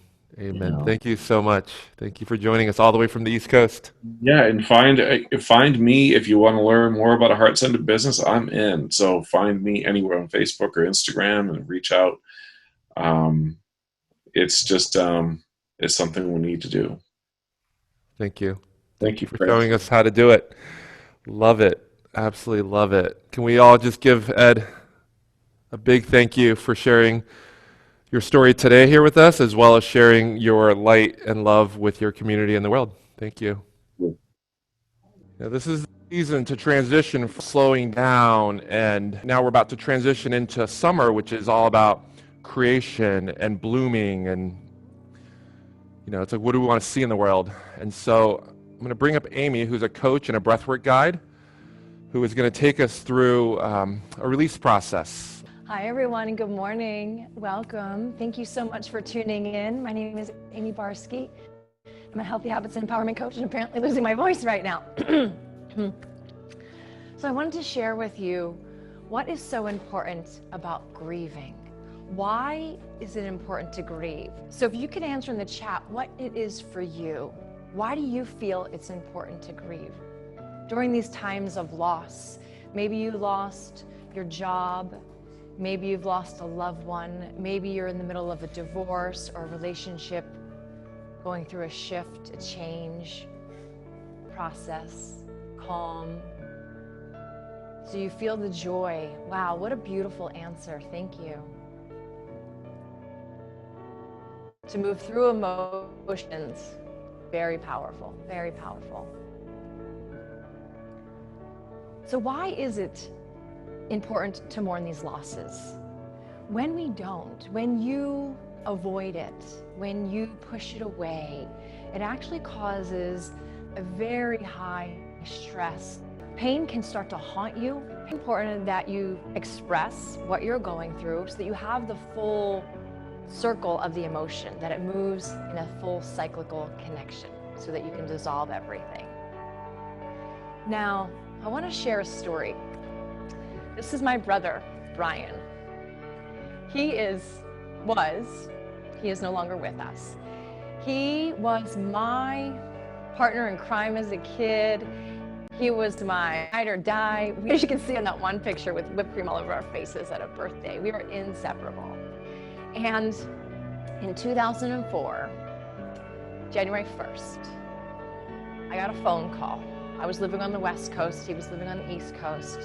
Thank you so much. Thank you for joining us all the way from the East Coast. Yeah, and find me if you want to learn more about a heart-centered business. I'm in. So find me anywhere on Facebook or Instagram and reach out. It's just it's something we need to do. Thank you. Thank you for showing us how to do it. Love it. Absolutely love it. Can we all just give Ed a big thank you for sharing your story today here with us, as well as sharing your light and love with your community and the world. Thank you. Yeah, this is season to transition from slowing down, and now we're about to transition into summer, which is all about creation and blooming, and it's like, what do we want to see in the world? And so I'm going to bring up Amie, who's a coach and a breathwork guide, who is going to take us through a release process. Hi everyone, good morning. Welcome. Thank you so much for tuning in. My name is Amie Barsky. I'm a healthy habits and empowerment coach, and apparently losing my voice right now. So I wanted to share with you what is so important about grieving. Why is it important to grieve? So if you could answer in the chat what it is for you. Why do you feel it's important to grieve? During these times of loss, maybe you lost your job, maybe you've lost a loved one, maybe you're in the middle of a divorce or a relationship, going through a shift, a change, process, calm. So you feel the joy. Wow, what a beautiful answer. Thank you. To move through emotions, very powerful, very powerful. So why is it important to mourn these losses? When we don't, when you avoid it, when you push it away, it actually causes a very high stress. Pain can start to haunt you. It's important that you express what you're going through so that you have the full circle of the emotion, that it moves in a full cyclical connection so that you can dissolve everything. Now, I want to share a story. This is my brother, Brian. He is no longer with us. He was my partner in crime as a kid. He was my ride or die. As you can see on that one picture with whipped cream all over our faces at a birthday, we were inseparable. And in 2004, January 1st, I got a phone call. I was living on the West Coast, he was living on the East Coast,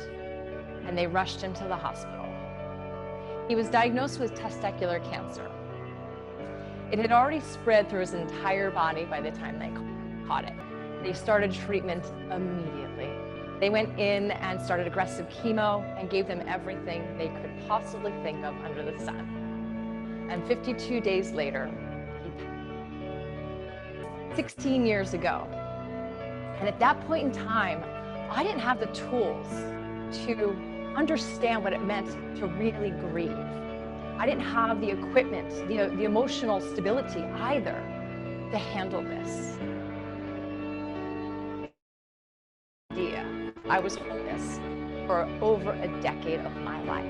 and they rushed him to the hospital. He was diagnosed with testicular cancer. It had already spread through his entire body by the time they caught it. They started treatment immediately. They went in and started aggressive chemo and gave them everything they could possibly think of under the sun. And 52 days later, 16 years ago. And at that point in time, I didn't have the tools to understand what it meant to really grieve. I didn't have the equipment, the emotional stability either to handle this. I was homeless for over a decade of my life.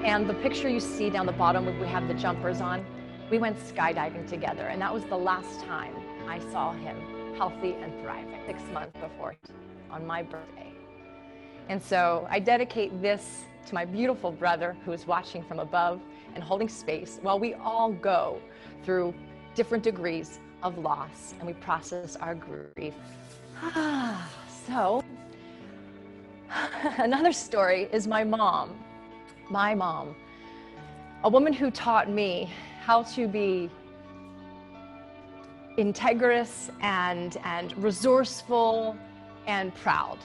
And the picture you see down the bottom where we have the jumpers on, we went skydiving together, and that was the last time I saw him healthy and thriving, 6 months before on my birthday. And so I dedicate this to my beautiful brother who is watching from above and holding space while we all go through different degrees of loss and we process our grief. So another story is my mom, a woman who taught me how to be integrous and resourceful and proud.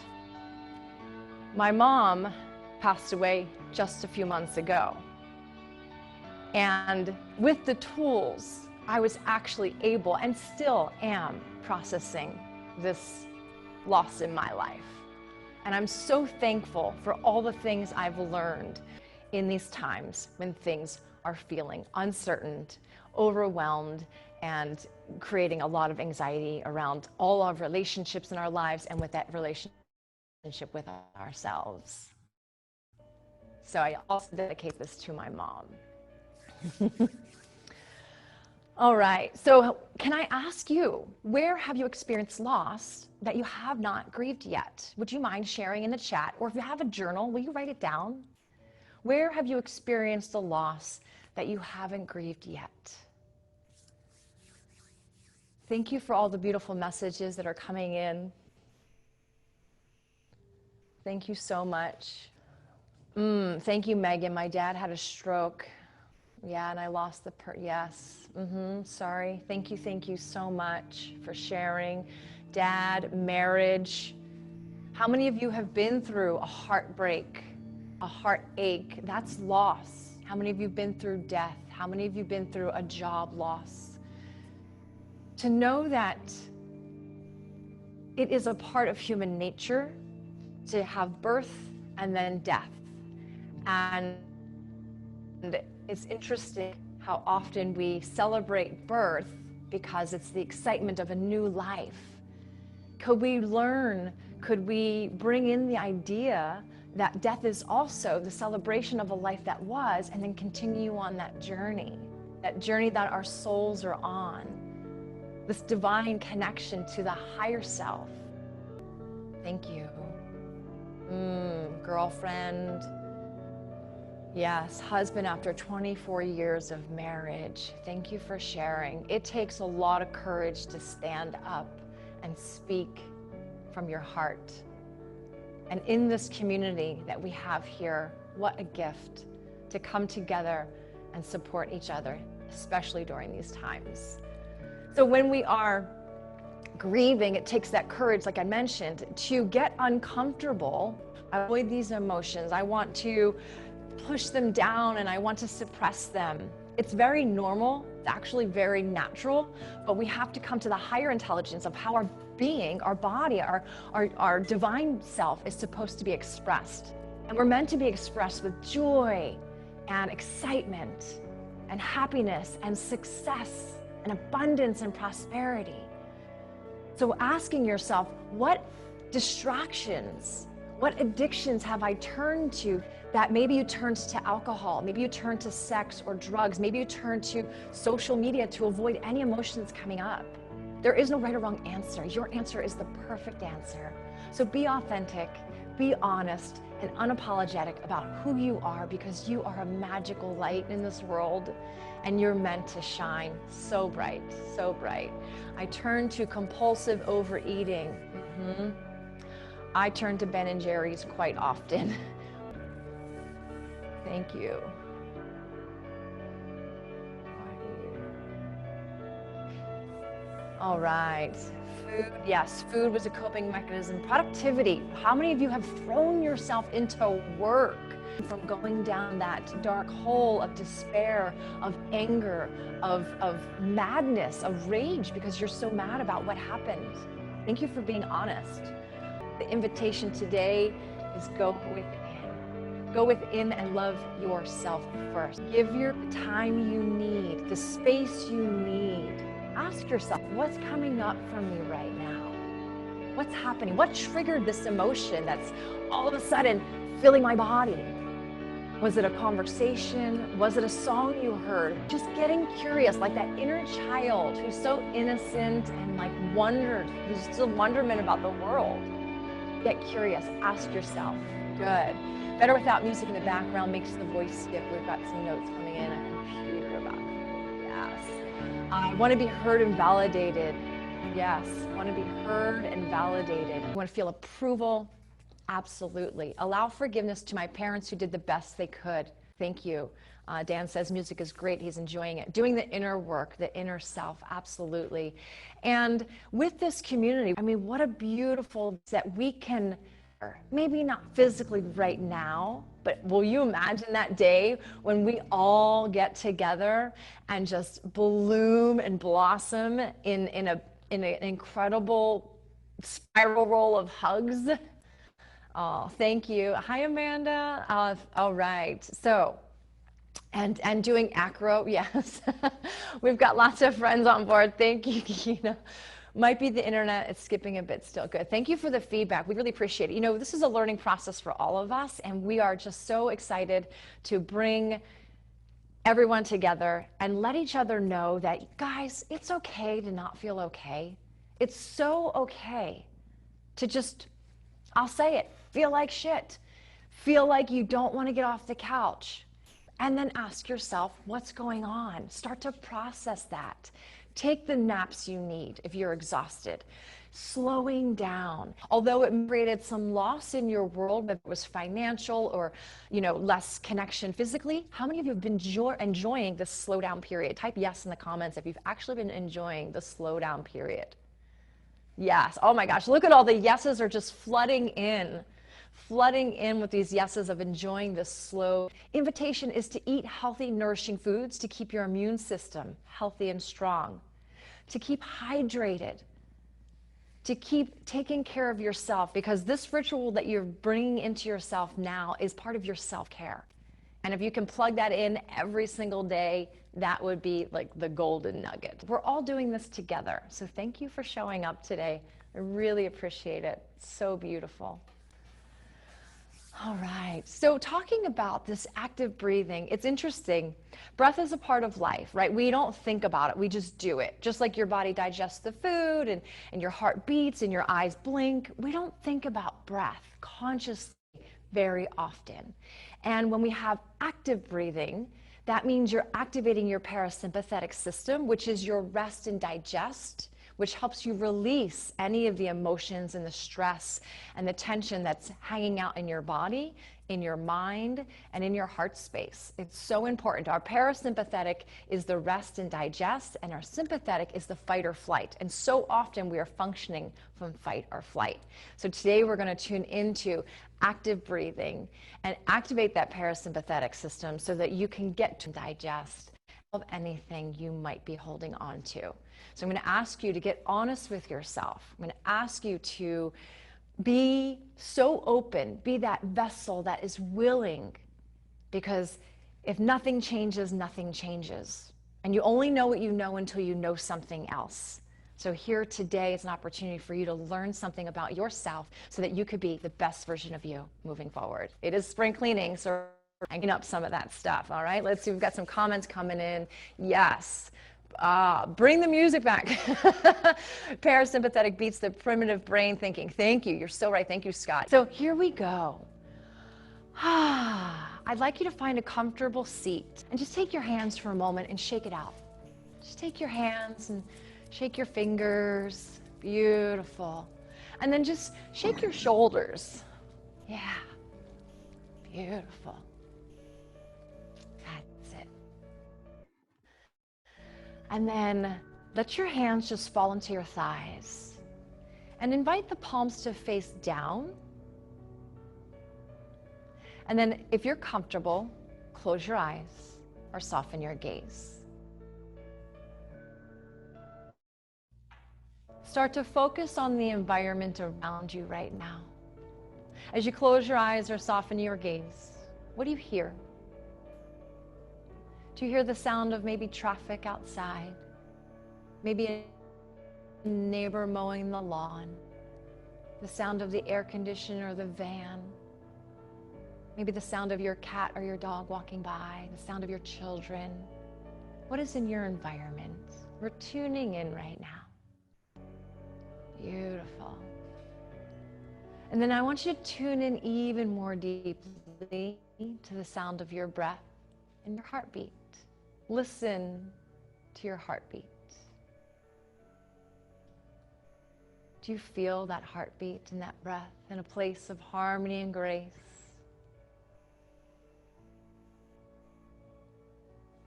My mom passed away just a few months ago. And with the tools, I was actually able and still am processing this loss in my life. And I'm so thankful for all the things I've learned in these times when things are feeling uncertain, overwhelmed, and creating a lot of anxiety around all of relationships in our lives and with that relationship with ourselves. So I also dedicate this to my mom. All right, so can I ask you, where have you experienced loss that you have not grieved yet? Would you mind sharing in the chat? Or if you have a journal, will you write it down? Where have you experienced a loss that you haven't grieved yet? Thank you for all the beautiful messages that are coming in. Thank you so much. Thank you, Megan. My dad had a stroke. Yeah, and I lost the yes. Sorry. Thank you so much for sharing. Dad, marriage. How many of you have been through a heartbreak, a heartache? That's loss. How many of you have been through death? How many of you have been through a job loss? To know that it is a part of human nature to have birth and then death. And it's interesting how often we celebrate birth because it's the excitement of a new life. Could we learn, could we bring in the idea that death is also the celebration of a life that was, and then continue on that journey that our souls are on, this divine connection to the higher self. Thank you. Girlfriend. Yes, husband after 24 years of marriage. Thank you for sharing. It takes a lot of courage to stand up and speak from your heart. And in this community that we have here, what a gift to come together and support each other, especially during these times. So when we are grieving, it takes that courage, like I mentioned, to get uncomfortable, avoid these emotions. I want to push them down and I want to suppress them. It's very normal, it's actually very natural, but we have to come to the higher intelligence of how our being, our body, our divine self is supposed to be expressed. And we're meant to be expressed with joy and excitement and happiness and success and abundance and prosperity. So asking yourself, what distractions, what addictions have I turned to? That maybe you turned to alcohol, maybe you turned to sex or drugs, maybe you turned to social media to avoid any emotions coming up. There is no right or wrong answer. Your answer is the perfect answer. So be authentic, be honest, and unapologetic about who you are, because you are a magical light in this world and you're meant to shine so bright, so bright. I turn to compulsive overeating. I turn to Ben and Jerry's quite often. Thank you. All right. Food, yes, food was a coping mechanism. Productivity. How many of you have thrown yourself into work from going down that dark hole of despair, of anger, of madness, of rage, because you're so mad about what happened? Thank you for being honest. The invitation today is go within. Go within and love yourself first. Give your time you need, the space you need. Ask yourself, what's coming up for me right now? What's happening? What triggered this emotion that's all of a sudden filling my body? Was it a conversation? Was it a song you heard? Just getting curious, like that inner child who's so innocent and like who's still wonderment about the world. Get curious, ask yourself. Good. Better without music in the background makes the voice stiff. We've got some notes coming in, a computer about it. Yes. I want to be heard and validated. Yes, I want to be heard and validated. I want to feel approval. Absolutely. Allow forgiveness to my parents who did the best they could. Thank you. Dan says music is great. He's enjoying it. Doing the inner work, the inner self. Absolutely. And with this community, I mean, what a beautiful that we can, maybe not physically right now, but will you imagine that day when we all get together and just bloom and blossom in an incredible spiral roll of hugs? Oh, thank you. Hi, Amanda. All right. So, and doing acro, yes. We've got lots of friends on board. Thank you, Kina. Might be the internet, it's skipping a bit still. Good. Thank you for the feedback. We really appreciate it. You know, this is a learning process for all of us, and we are just so excited to bring everyone together and let each other know that, guys, it's okay to not feel okay. It's so okay to just, I'll say it, feel like shit. Feel like you don't want to get off the couch. And then ask yourself, what's going on? Start to process that. Take the naps you need if you're exhausted. Slowing down. Although it created some loss in your world, whether it was financial or, you know, less connection physically, how many of you have been enjoying this slowdown period? Type yes in the comments if you've actually been enjoying the slowdown period. Yes. Oh my gosh. Look at all the yeses are just flooding in with these yeses of enjoying this slow. Invitation is to eat healthy, nourishing foods to keep your immune system healthy and strong, to keep hydrated, to keep taking care of yourself, because this ritual that you're bringing into yourself now is part of your self-care. And if you can plug that in every single day, that would be like the golden nugget. We're all doing this together. So thank you for showing up today. I really appreciate it. So beautiful. All right. So talking about this active breathing, it's interesting. Breath is a part of life, right? We don't think about it. We just do it. Just like your body digests the food and your heart beats and your eyes blink. We don't think about breath consciously very often. And when we have active breathing, that means you're activating your parasympathetic system, which is your rest and digest, which helps you release any of the emotions and the stress and the tension that's hanging out in your body, in your mind, and in your heart space. It's so important. Our parasympathetic is the rest and digest, and our sympathetic is the fight or flight. And so often we are functioning from fight or flight. So today we're going to tune into active breathing and activate that parasympathetic system so that you can get to digest of anything you might be holding on to. So I'm going to ask you to get honest with yourself. I'm going to ask you to be so open, be that vessel that is willing, because if nothing changes, nothing changes. And you only know what you know until you know something else. So here today is an opportunity for you to learn something about yourself so that you could be the best version of you moving forward. It is spring cleaning, so we're hanging up some of that stuff, all right? Let's see, we've got some comments coming in. Yes. Bring the music back. Parasympathetic beats the primitive brain thinking. Thank you. You're so right. Thank you, Scott. So here we go. I'd like you to find a comfortable seat and just take your hands for a moment and shake it out. Just take your hands and shake your fingers. Beautiful. And then just shake your shoulders. Yeah. Beautiful. That's it. And then let your hands just fall into your thighs. And invite the palms to face down. And then if you're comfortable, close your eyes or soften your gaze. Start to focus on the environment around you right now. As you close your eyes or soften your gaze, what do you hear? Do you hear the sound of maybe traffic outside? Maybe a neighbor mowing the lawn? The sound of the air conditioner or the van? Maybe the sound of your cat or your dog walking by? The sound of your children? What is in your environment? We're tuning in right now. Beautiful. And then I want you to tune in even more deeply to the sound of your breath and your heartbeat. Listen to your heartbeat. Do you feel that heartbeat and that breath in a place of harmony and grace?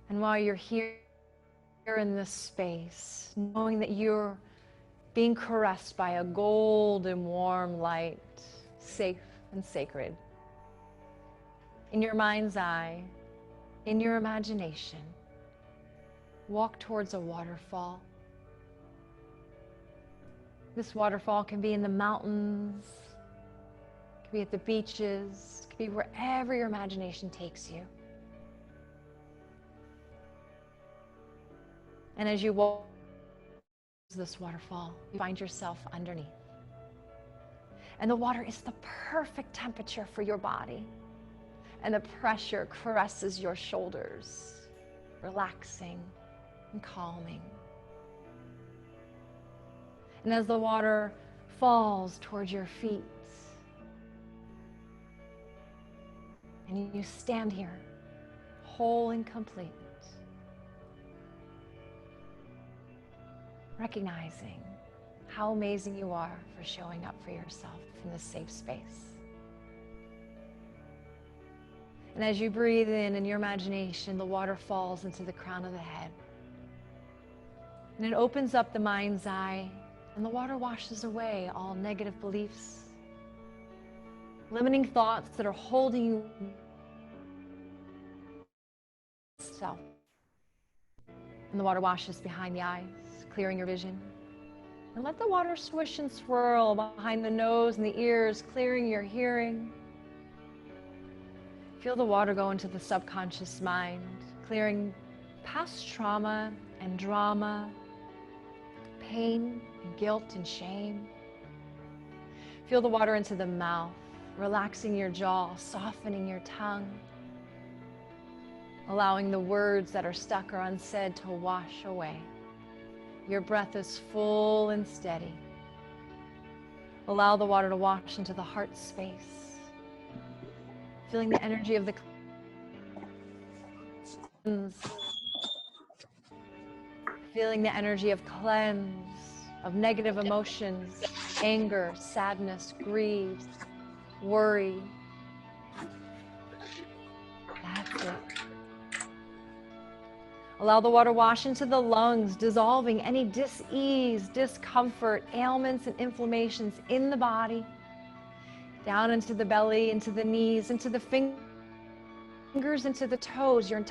And while you're here in this space, knowing that you're being caressed by a golden warm light, safe and sacred, in your mind's eye, in your imagination, walk towards a waterfall. This waterfall can be in the mountains, it can be at the beaches, it can be wherever your imagination takes you. And as you walk this waterfall, you find yourself underneath. And the water is the perfect temperature for your body. And the pressure caresses your shoulders, relaxing and calming. And as the water falls towards your feet, and you stand here, whole and complete, recognizing how amazing you are for showing up for yourself in this safe space. And as you breathe in your imagination, the water falls into the crown of the head. And it opens up the mind's eye And the water washes away all negative beliefs, limiting thoughts that are holding you self. And the water washes behind the eyes, clearing your vision. And let the water swish and swirl behind the nose and the ears, clearing your hearing. Feel the water go into the subconscious mind, clearing past trauma and drama, pain, and guilt, and shame. Feel the water into the mouth, relaxing your jaw, softening your tongue, allowing the words that are stuck or unsaid to wash away. Your breath is full and steady. Allow the water to wash into the heart space, feeling the energy of the cleanse, feeling the energy of cleanse, of negative emotions, anger, sadness, greed, worry. That's it. Allow the water wash into the lungs, dissolving any dis-ease, discomfort, ailments, and inflammations in the body, down into the belly, into the knees, into the fingers, into the toes. Your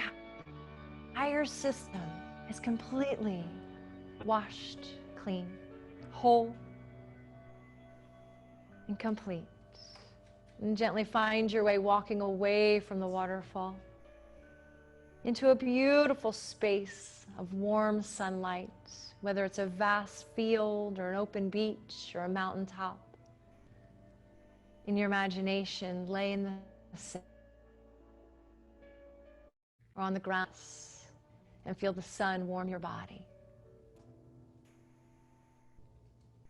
entire system is completely washed clean, whole, and complete. And gently find your way walking away from the waterfall into a beautiful space of warm sunlight, whether it's a vast field or an open beach or a mountaintop. In your imagination, lay in the sand or on the grass and feel the sun warm your body.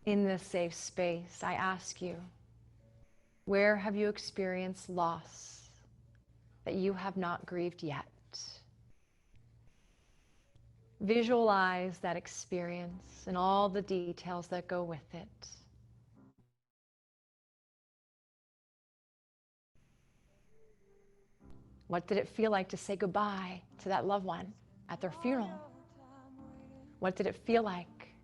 In this safe space, I ask you, where have you experienced loss that you have not grieved yet? Visualize that experience and all the details that go with it. What did it feel like to say goodbye to that loved one at their funeral? What did it feel like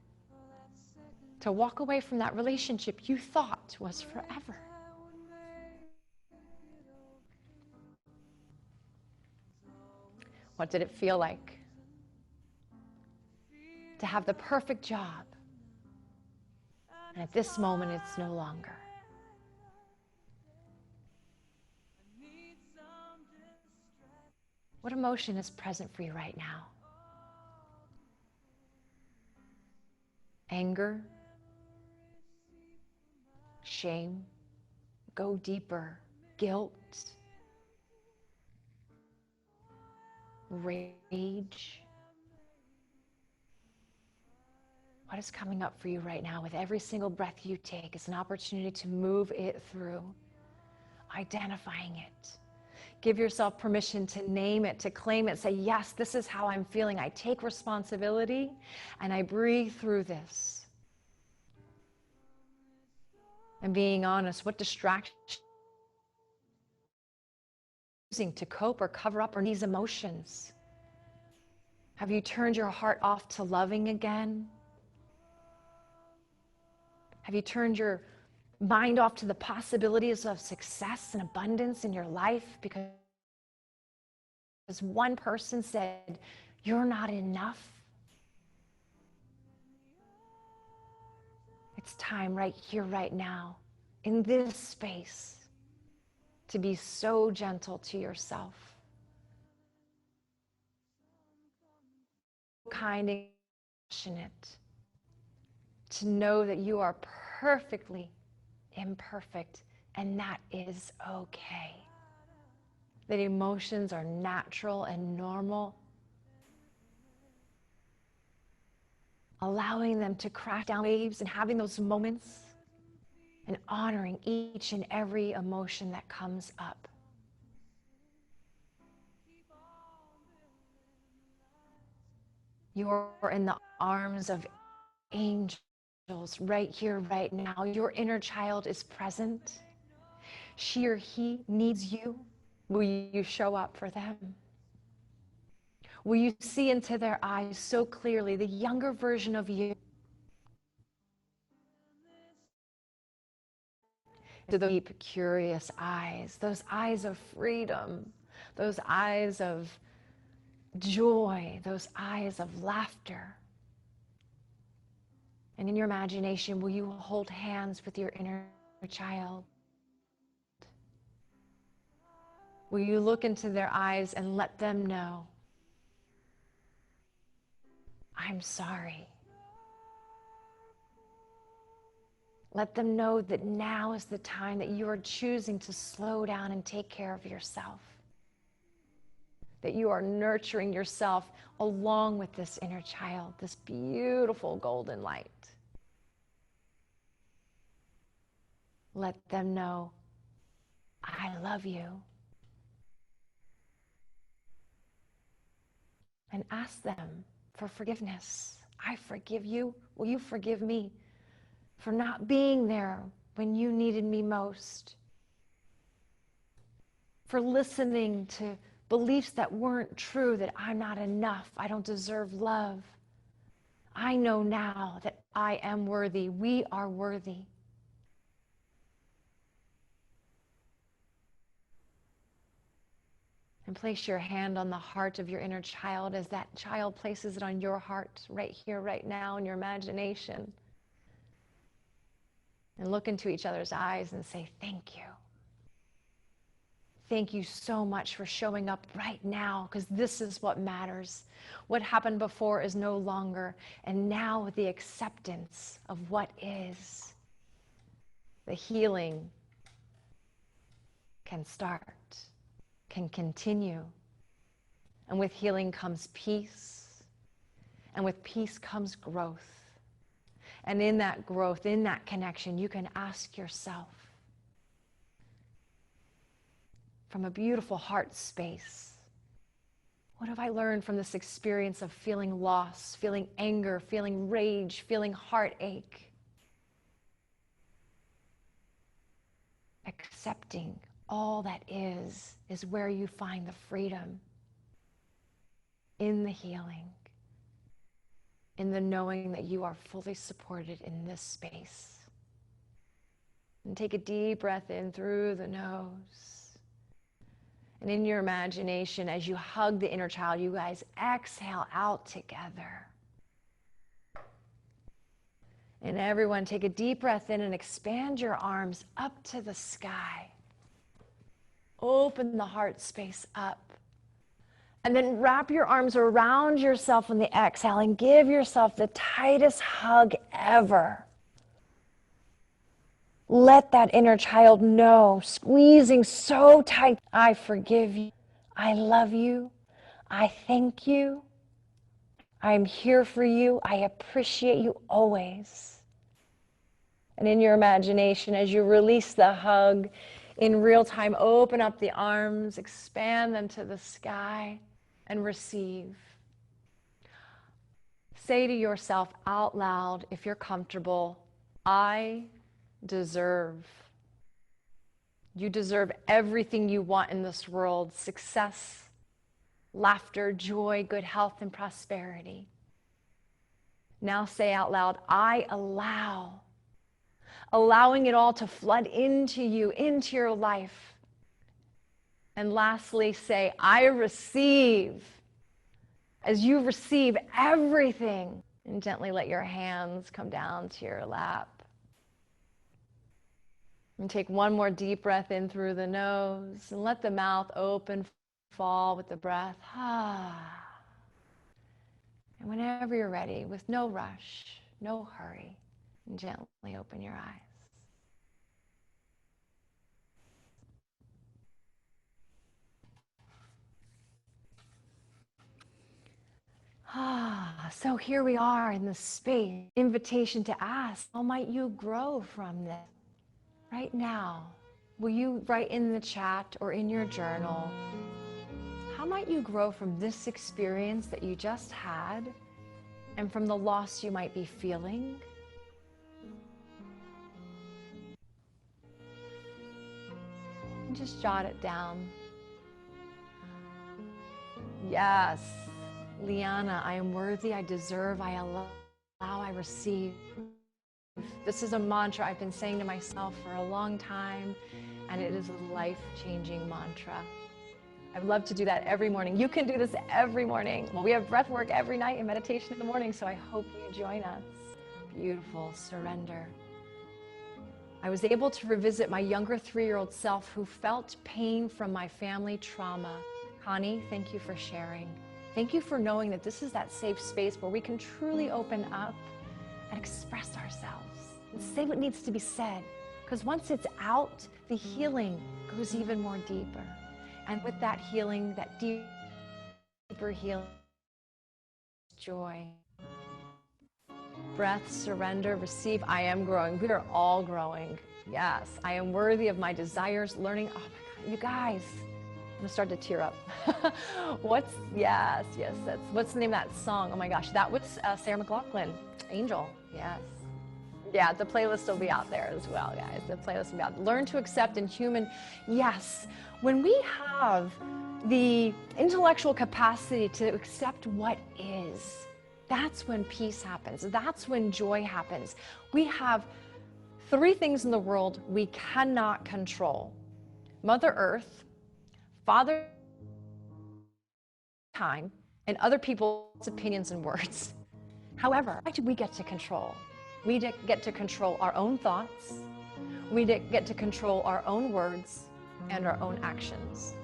to walk away from that relationship you thought was forever? What did it feel like to have the perfect job, and at this moment it's no longer? What emotion is present for you right now? Anger? Shame? Go deeper. Guilt? Rage? What is coming up for you right now? With every single breath you take is an opportunity to move it through, identifying it. Give yourself permission to name it, to claim it. Say, yes, this is how I'm feeling. I take responsibility and I breathe through this. And being honest, what distraction using to cope or cover up these emotions? Have you turned your heart off to loving again? Have you turned your mind off to the possibilities of success and abundance in your life because one person said, you're not enough? It's time right here, right now, in this space, to be so gentle to yourself. Kind and passionate. To know that you are perfectly imperfect, and that is okay. That emotions are natural and normal. Allowing them to crash down waves and having those moments and honoring each and every emotion that comes up. You're in the arms of angels right here, right now. Your inner child is present. She or he needs you. Will you show up for them? Will you see into their eyes so clearly the younger version of you to the deep, curious eyes, those eyes of freedom, those eyes of joy, those eyes of laughter. And in your imagination, will you hold hands with your inner child? Will you look into their eyes and let them know, I'm sorry. Let them know that now is the time that you are choosing to slow down and take care of yourself. That you are nurturing yourself along with this inner child, this beautiful golden light. Let them know, I love you. And ask them for forgiveness. I forgive you. Will you forgive me for not being there when you needed me most? For listening to beliefs that weren't true, that I'm not enough, I don't deserve love. I know now that I am worthy. We are worthy. And place your hand on the heart of your inner child as that child places it on your heart right here, right now in your imagination. And look into each other's eyes and say, thank you. Thank you so much for showing up right now, because this is what matters. What happened before is no longer. And now with the acceptance of what is, the healing can start, can continue. And with healing comes peace. And with peace comes growth. And in that growth, in that connection, you can ask yourself, from a beautiful heart space, what have I learned from this experience of feeling loss, feeling anger, feeling rage, feeling heartache? Accepting all that is where you find the freedom in the healing, in the knowing that you are fully supported in this space. And take a deep breath in through the nose. And in your imagination, as you hug the inner child, you guys exhale out together. And everyone take a deep breath in and expand your arms up to the sky. Open the heart space up. And then wrap your arms around yourself on the exhale and give yourself the tightest hug ever. Let that inner child know, squeezing so tight, I forgive you, I love you, I thank you, I'm here for you, I appreciate you always. And in your imagination, as you release the hug, in real time, open up the arms, expand them to the sky, and receive. Say to yourself out loud, if you're comfortable, I deserve. You deserve everything you want in this world: success, laughter, joy, good health, and prosperity. Now say out loud, I allow. Allowing it all to flood into you, into your life. And lastly, say, I receive. As you receive everything, and gently let your hands come down to your lap. And take one more deep breath in through the nose, and let the mouth open, fall with the breath. And whenever you're ready, with no rush, no hurry, and gently open your eyes. So here we are in the space, invitation to ask, how might you grow from this? Right now, will you write in the chat or in your journal, how might you grow from this experience that you just had and from the loss you might be feeling? And just jot it down. Yes, Liana, I am worthy, I deserve, I allow, I receive. This is a mantra I've been saying to myself for a long time, and it is a life-changing mantra. I'd love to do that every morning. You can do this every morning. Well, we have breath work every night and meditation in the morning, so I hope you join us. Beautiful surrender. I was able to revisit my younger 3-year-old self who felt pain from my family trauma. Connie, thank you for sharing. Thank you for knowing that this is that safe space where we can truly open up and express ourselves and say what needs to be said. Because once it's out, the healing goes even more deeper. And with that healing, that deeper healing, joy. Breath, surrender, receive, I am growing. We are all growing. Yes, I am worthy of my desires, learning. Oh my God, you guys, I'm gonna start to tear up. Yes, what's the name of that song? Oh my gosh, that was Sarah McLachlan, Angel, yes. Yeah, the playlist will be out there as well, guys. The playlist will be out. Learn to accept in human, yes. When we have the intellectual capacity to accept what is, that's when peace happens. That's when joy happens. We have 3 things in the world we cannot control. Mother Earth, Father Time, and other people's opinions and words. However, what do we get to control? We get to control our own thoughts. We get to control our own words and our own actions.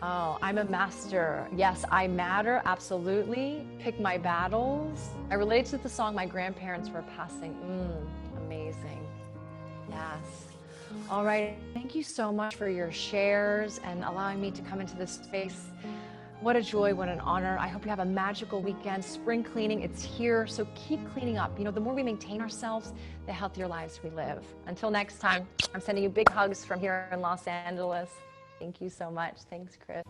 Oh, I'm a master. Yes, I matter, absolutely. Pick my battles. I relate to the song my grandparents were passing. Amazing. Yes. All right, thank you so much for your shares and allowing me to come into this space. What a joy, what an honor. I hope you have a magical weekend. Spring cleaning, it's here, so keep cleaning up. You know, the more we maintain ourselves, the healthier lives we live. Until next time, I'm sending you big hugs from here in Los Angeles. Thank you so much. Thanks, Chris.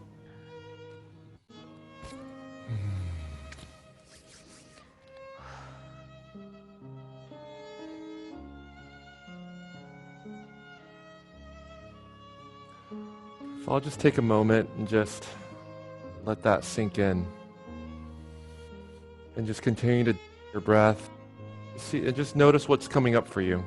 So I'll just take a moment and just let that sink in. And just continue to your breath. See, and just notice what's coming up for you.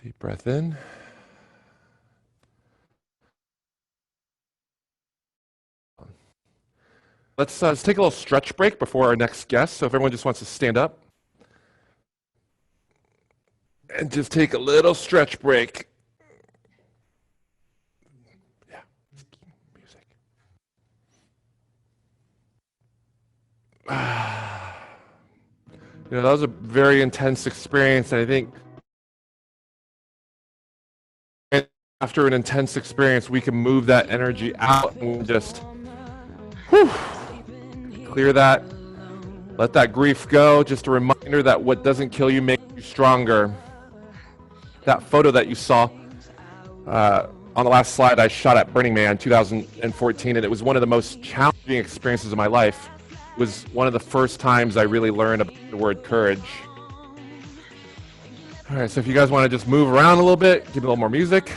Deep breath in. Let's take a little stretch break before our next guest. So if everyone just wants to stand up and just take a little stretch break. Yeah, music. You know, that was a very intense experience, and I think after an intense experience, we can move that energy out and just clear that, let that grief go. Just a reminder that what doesn't kill you makes you stronger. That photo that you saw on the last slide, I shot at Burning Man in 2014, and it was one of the most challenging experiences of my life. It was one of the first times I really learned about the word courage. All right, so if you guys want to just move around a little bit, give me a little more music.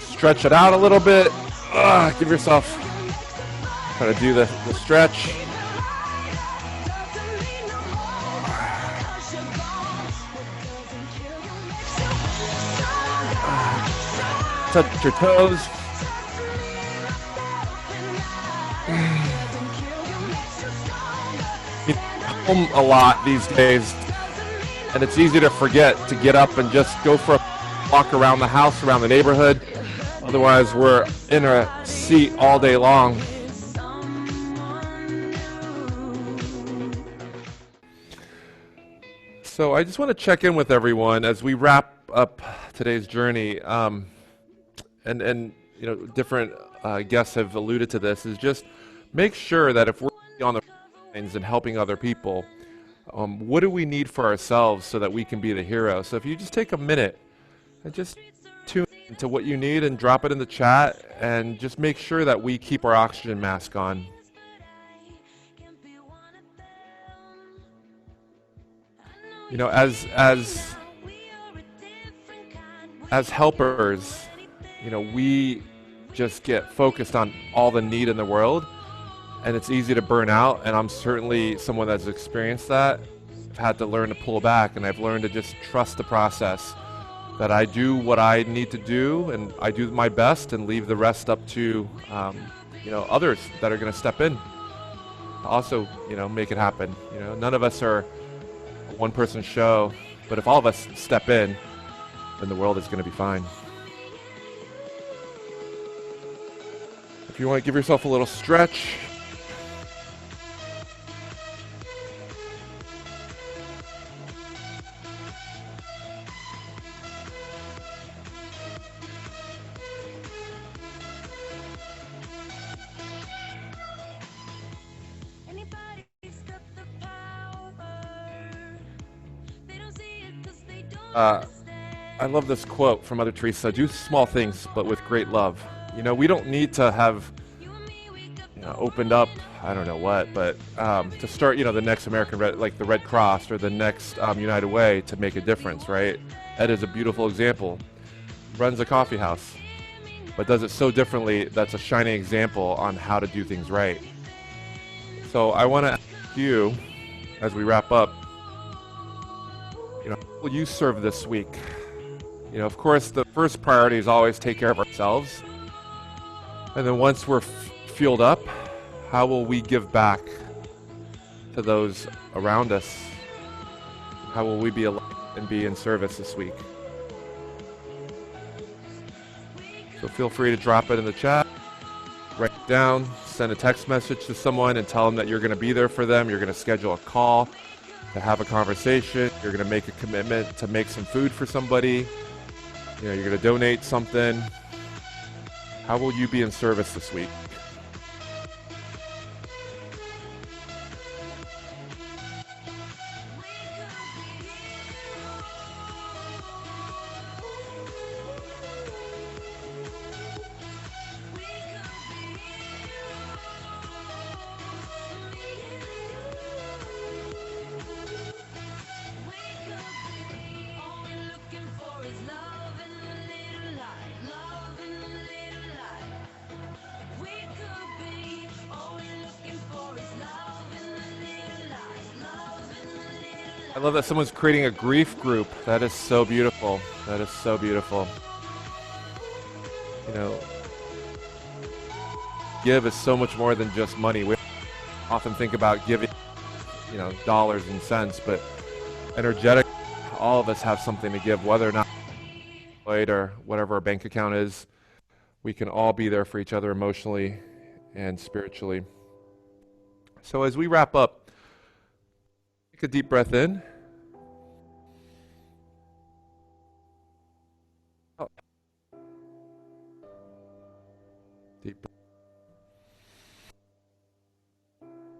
Stretch it out a little bit. Give yourself, try to do the stretch. touch your toes. You're home a lot these days, and it's easy to forget to get up and just go for a walk around the house, around the neighborhood. Otherwise, we're in a seat all day long. So I just want to check in with everyone as we wrap up today's journey. And you know, different guests have alluded to this, is just make sure that if we're on the lines and helping other people, what do we need for ourselves so that we can be the hero? So if you just take a minute and just tune into what you need and drop it in the chat, and just make sure that we keep our oxygen mask on. You know, as helpers, you know, we just get focused on all the need in the world, and it's easy to burn out, and I'm certainly someone that's experienced that. I've had to learn to pull back, and I've learned to just trust the process, that I do what I need to do, and I do my best, and leave the rest up to you know, others that are going to step in to also, you know, make it happen. You know, none of us are a one-person show, but if all of us step in, then the world is going to be fine. If you want to give yourself a little stretch, I love this quote from Mother Teresa: do small things, but with great love. You know, we don't need to have, you know, opened up, I don't know what, but to start, you know, the next American like the Red Cross or the next United Way to make a difference, right? Ed is a beautiful example. Runs a coffee house, but does it so differently. That's a shining example on how to do things right. So I want to ask you, as we wrap up, you know, how will you serve this week? You know, of course, the first priority is always take care of ourselves. And then once we're fueled up, how will we give back to those around us? How will we be alive and be in service this week? So feel free to drop it in the chat, write it down, send a text message to someone and tell them that you're going to be there for them. You're going to schedule a call to have a conversation. You're going to make a commitment to make some food for somebody. You know, you're going to donate something. How will you be in service this week? I love that someone's creating a grief group. That is so beautiful. That is so beautiful. You know, give is so much more than just money. We often think about giving, you know, dollars and cents, but energetic, all of us have something to give, whether or not employed or whatever our bank account is. We can all be there for each other emotionally and spiritually. So as we wrap up, take a deep breath in. Oh. Deep breath.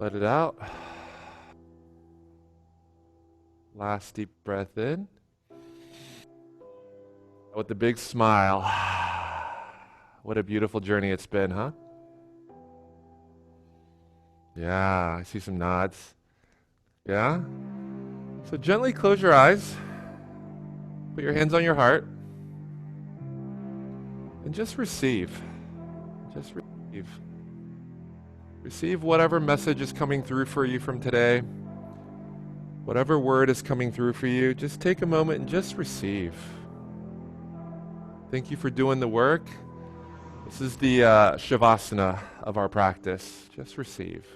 Let it out. Last deep breath in. With the big smile. What a beautiful journey it's been, huh? Yeah, I see some nods. Yeah? So gently close your eyes. Put your hands on your heart. And just receive. Just receive. Receive whatever message is coming through for you from today. Whatever word is coming through for you, just take a moment and just receive. Thank you for doing the work. This is the Shavasana of our practice. Just receive.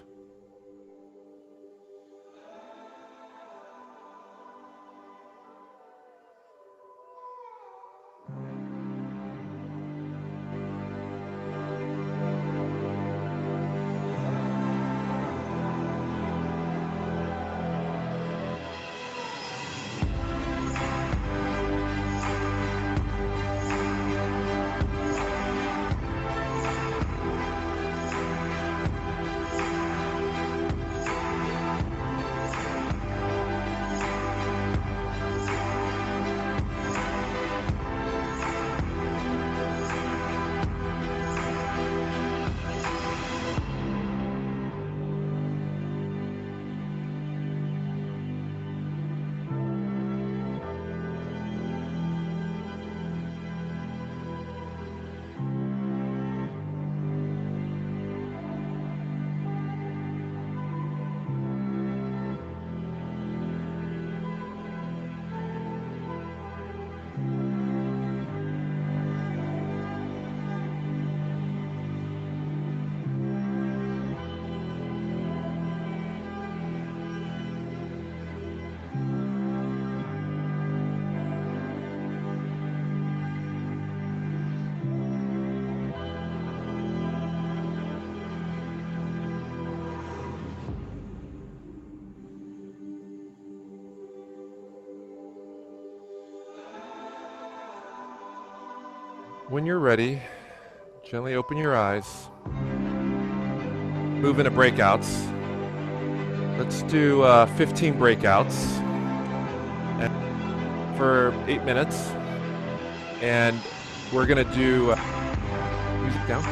When you're ready, gently open your eyes. Move into breakouts. Let's do 15 breakouts for 8 minutes. And we're going to do music down.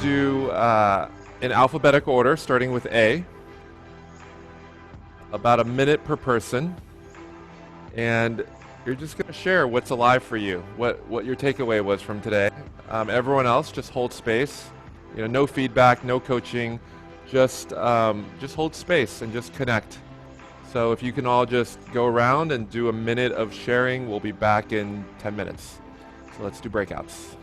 Do in alphabetic order, starting with A. About a minute per person. And you're just going to share what's alive for you, what your takeaway was from today. Everyone else, just hold space. You know, no feedback, no coaching. Just hold space and just connect. So if you can all just go around and do a minute of sharing, we'll be back in 10 minutes. So let's do breakouts.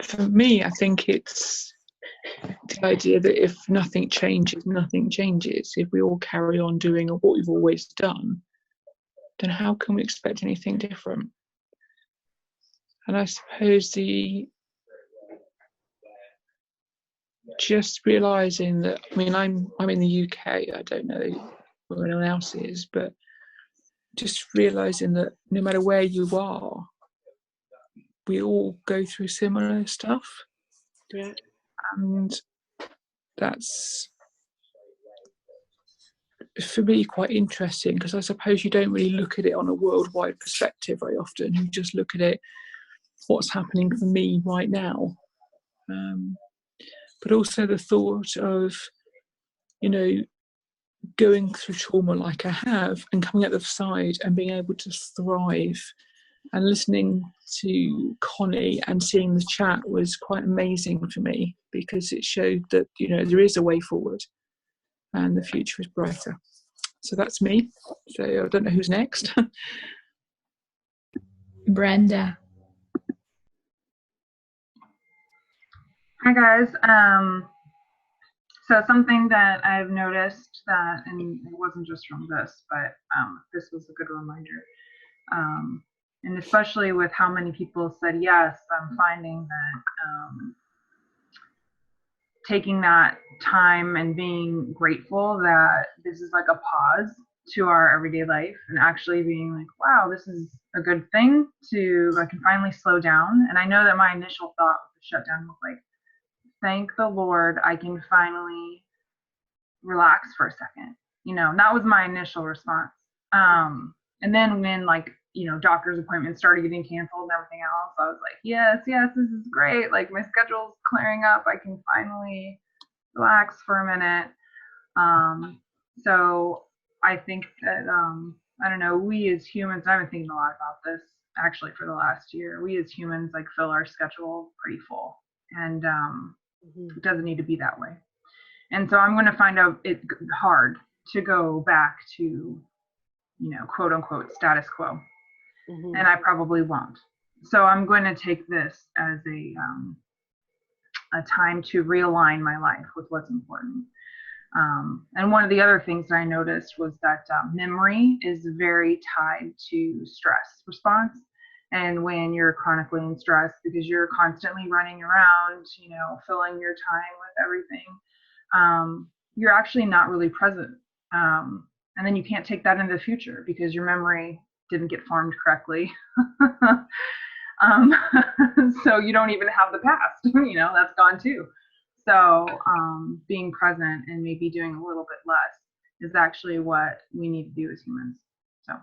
For me, I think it's the idea that if nothing changes, nothing changes. If we all carry on doing what we've always done, then how can we expect anything different? And I suppose just realizing that, I mean, I'm in the UK, I don't know where anyone else is, but just realizing that no matter where you are, we all go through similar stuff. Yeah. And that's, for me, quite interesting, because I suppose you don't really look at it on a worldwide perspective very often. You just look at it, what's happening for me right now. But also the thought of, you know, going through trauma like I have and coming out the other side and being able to thrive. And listening to Connie and seeing the chat was quite amazing for me, because it showed that, you know, there is a way forward and the future is brighter. So that's me. So I don't know who's next. Brenda. Hi guys. So something that I've noticed that, and it wasn't just from this, but this was a good reminder. And especially with how many people said yes, I'm finding that taking that time and being grateful that this is like a pause to our everyday life, and actually being like, wow, this is a good thing I can finally slow down. And I know that my initial thought with the shutdown was like, thank the Lord, I can finally relax for a second. You know, that was my initial response. And then when, like, you know, doctor's appointments started getting canceled and everything else, I was like, yes, this is great. Like, my schedule's clearing up. I can finally relax for a minute. So I think that, I don't know, we as humans, I've been thinking a lot about this actually for the last year. We as humans like fill our schedule pretty full, and it doesn't need to be that way. And so I'm going to find out it hard to go back to, you know, quote unquote status quo. And I probably won't. So I'm going to take this as a time to realign my life with what's important. And one of the other things that I noticed was that memory is very tied to stress response. And when you're chronically in stress because you're constantly running around, you know, filling your time with everything, you're actually not really present. And then you can't take that into the future because your memory didn't get formed correctly. So you don't even have the past, you know, that's gone too. So being present and maybe doing a little bit less is actually what we need to do as humans. So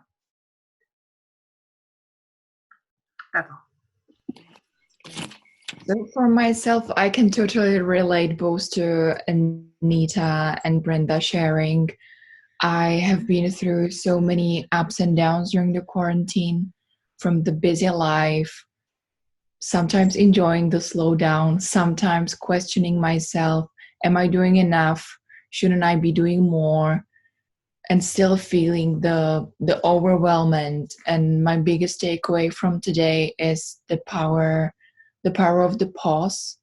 that's all. So for myself, I can totally relate both to Anita and Brenda sharing. I have been through so many ups and downs during the quarantine, from the busy life, sometimes enjoying the slowdown, sometimes questioning myself, am I doing enough? Shouldn't I be doing more? And still feeling the overwhelmment. And my biggest takeaway from today is the power of the pause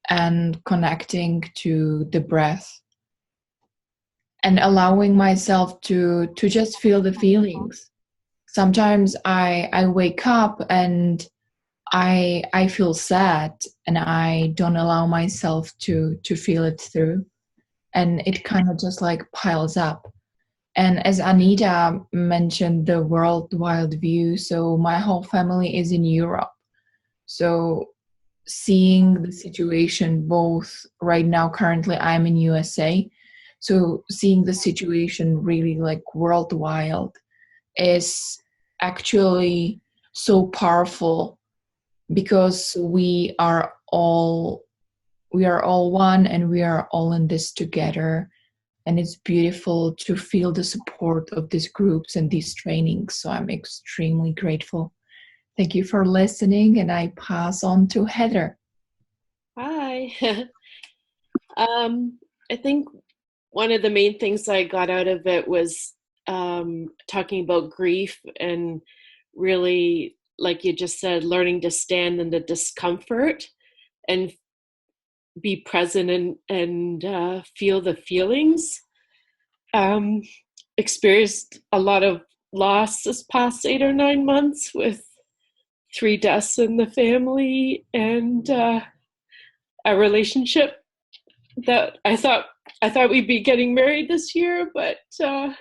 and connecting to the breath and allowing myself to just feel the feelings. Sometimes I wake up and I feel sad and I don't allow myself to feel it through, and it kind of just like piles up. And as Anita mentioned, the worldwide view, so my whole family is in Europe. So seeing the situation both right now, currently I'm in USA, so seeing the situation really like worldwide is actually so powerful, because we are all one and we are all in this together. And it's beautiful to feel the support of these groups and these trainings. So I'm extremely grateful. Thank you for listening, and I pass on to Heather. Hi. I think one of the main things I got out of it was talking about grief, and really, like you just said, learning to stand in the discomfort and be present and feel the feelings. Experienced a lot of loss this past 8 or 9 months, with 3 deaths in the family, and a relationship that I thought we'd be getting married this year, but it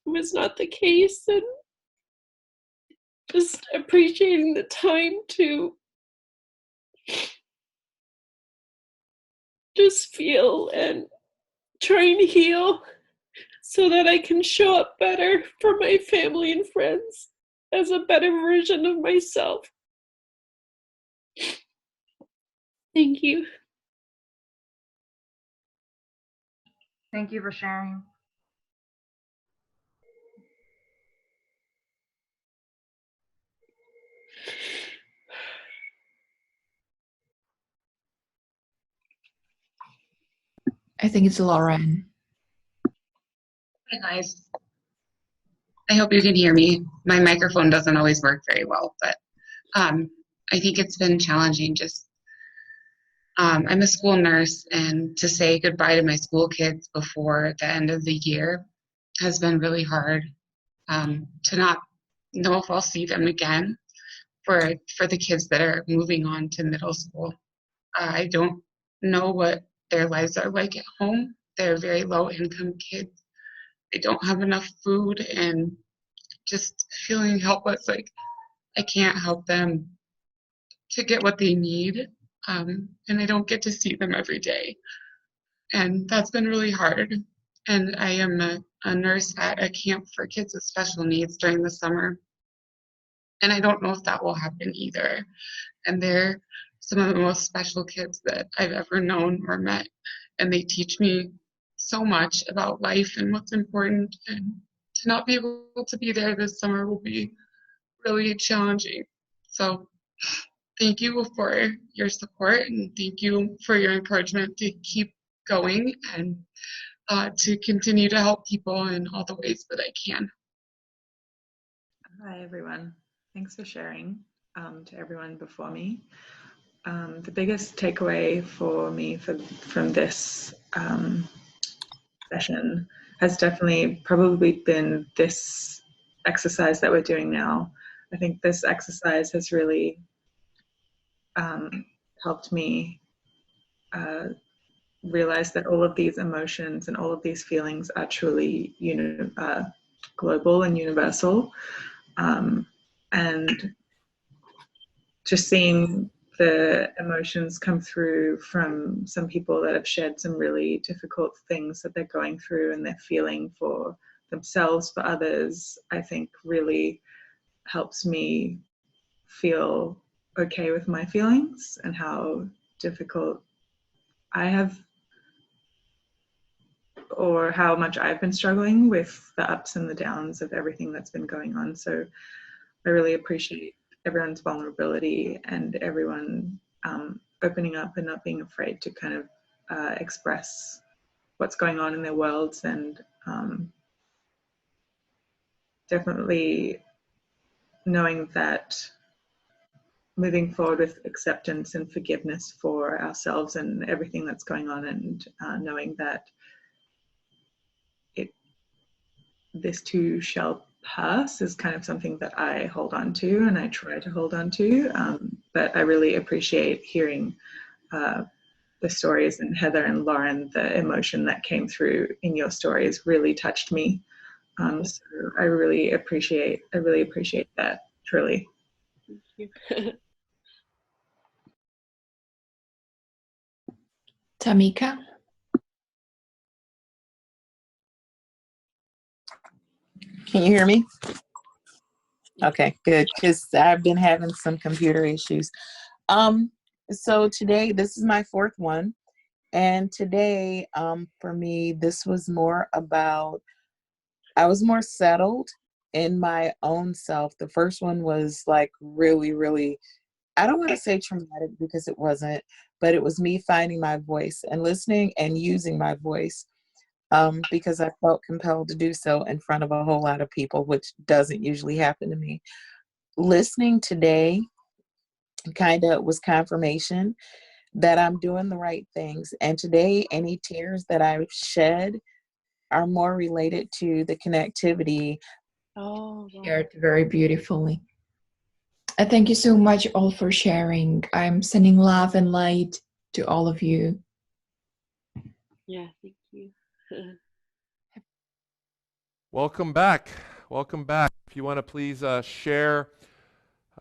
was not the case. And just appreciating the time to just feel and trying to heal so that I can show up better for my family and friends as a better version of myself. Thank you. Thank you for sharing. I think it's Lauren. Hey guys, I hope you can hear me. My microphone doesn't always work very well, but I think it's been challenging. Just I'm a school nurse, and to say goodbye to my school kids before the end of the year has been really hard. To not know if I'll see them again. For the kids that are moving on to middle school, I don't know what their lives are like at home. They're very low income kids. They don't have enough food, and just feeling helpless, like I can't help them to get what they need, and I don't get to see them every day, and that's been really hard. And I am a nurse at a camp for kids with special needs during the summer, and I don't know if that will happen either. And they're some of the most special kids that I've ever known or met. And they teach me so much about life and what's important. And to not be able to be there this summer will be really challenging. So thank you for your support, and thank you for your encouragement to keep going and to continue to help people in all the ways that I can. Hi, everyone. Thanks for sharing to everyone before me. The biggest takeaway for me from this session has definitely probably been this exercise that we're doing now. I think this exercise has really helped me realize that all of these emotions and all of these feelings are truly global and universal. And just seeing the emotions come through from some people that have shared some really difficult things that they're going through and they're feeling for themselves, for others, I think really helps me feel okay with my feelings and how difficult I have, or how much I've been struggling with the ups and the downs of everything that's been going on. So I really appreciate everyone's vulnerability and everyone opening up and not being afraid to kind of express what's going on in their worlds, and definitely knowing that moving forward with acceptance and forgiveness for ourselves and everything that's going on, and knowing that this too shall pass is kind of something that I hold on to and I try to hold on to. But I really appreciate hearing the stories, and Heather and Lauren, the emotion that came through in your stories really touched me. So I really appreciate that, truly. Thank you. Tamika? Can you hear me? Okay, good, because I've been having some computer issues. So today, this is my fourth one. And today, for me, this was more about, I was more settled in my own self. The first one was like really, really, I don't want to say traumatic because it wasn't, but it was me finding my voice and listening and using my voice. Because I felt compelled to do so in front of a whole lot of people, which doesn't usually happen to me. Listening today kind of was confirmation that I'm doing the right things. And today, any tears that I've shed are more related to the connectivity. Oh, wow. Shared very beautifully. Thank you so much all for sharing. I'm sending love and light to all of you. Yeah, thank you. Welcome back. Welcome back. If you want to please share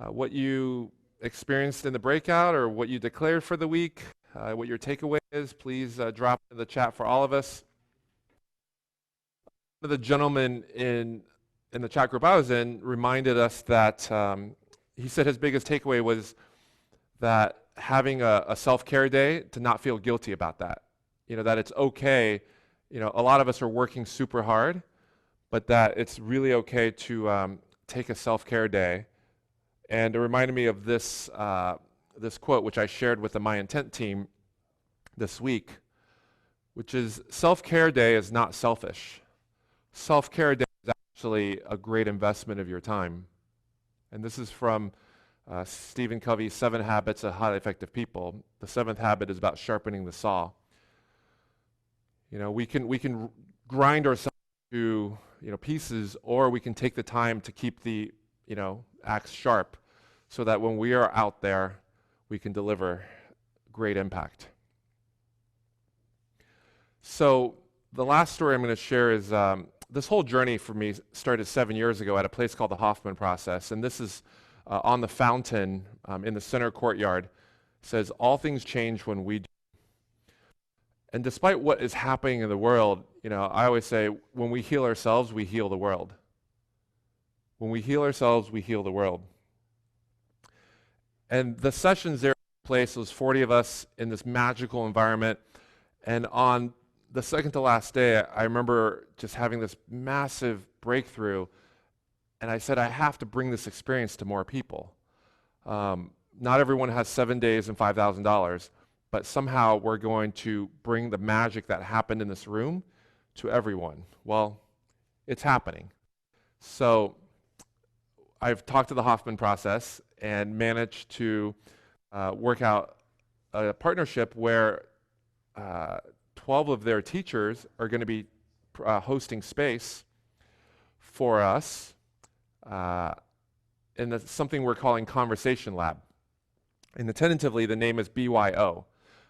what you experienced in the breakout or what you declared for the week, what your takeaway is, please drop in the chat for all of us. One of the gentlemen in the chat group I was in reminded us that he said his biggest takeaway was that having a self-care day, to not feel guilty about that. You know, that it's okay. You know, a lot of us are working super hard, but that it's really okay to take a self-care day. And it reminded me of this this quote, which I shared with the MyIntent team this week, which is, self-care day is not selfish. Self-care day is actually a great investment of your time. And this is from Stephen Covey's 7 Habits of Highly Effective People. The 7th habit is about sharpening the saw. You know, we can grind ourselves to, you know, pieces, or we can take the time to keep the, you know, axe sharp, so that when we are out there, we can deliver great impact. So the last story I'm going to share is this whole journey for me started 7 years ago at a place called the Hoffman Process, and this is on the fountain in the center courtyard. It says, all things change when we do. And despite what is happening in the world, you know, I always say, when we heal ourselves, we heal the world. When we heal ourselves, we heal the world. And the sessions there place. There's 40 of us in this magical environment. And on the second to last day, I remember just having this massive breakthrough. And I said, I have to bring this experience to more people. Not everyone has 7 days and $5,000, but somehow we're going to bring the magic that happened in this room to everyone. Well, it's happening. So I've talked to the Hoffman process and managed to work out a partnership where 12 of their teachers are going to be hosting space for us in something we're calling Conversation Lab. And tentatively, the name is BYO,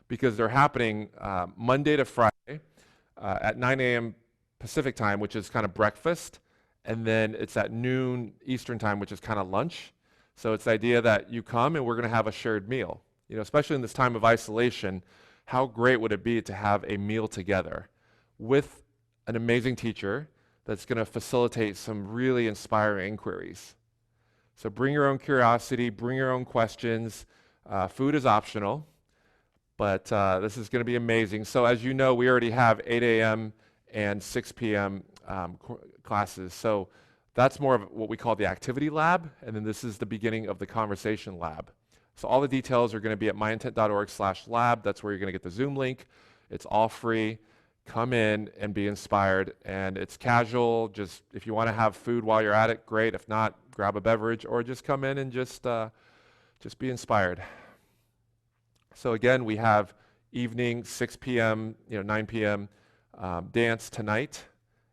because they're happening Monday to Friday at 9 a.m. Pacific time, which is kind of breakfast, and then it's at noon Eastern time, which is kind of lunch. So it's the idea that you come and we're going to have a shared meal. You know, especially in this time of isolation, how great would it be to have a meal together with an amazing teacher that's going to facilitate some really inspiring inquiries. So bring your own curiosity, bring your own questions. Food is optional, but this is going to be amazing. So as you know, we already have 8 a.m. and 6 p.m. Classes. So that's more of what we call the activity lab, and then this is the beginning of the conversation lab. So all the details are going to be at myintent.org/lab. That's where you're going to get the Zoom link. It's all free. Come in and be inspired, and it's casual. Just if you want to have food while you're at it, great. If not, grab a beverage, or just come in and just be inspired. So again, we have evening 6 p.m., 9 p.m. Dance tonight,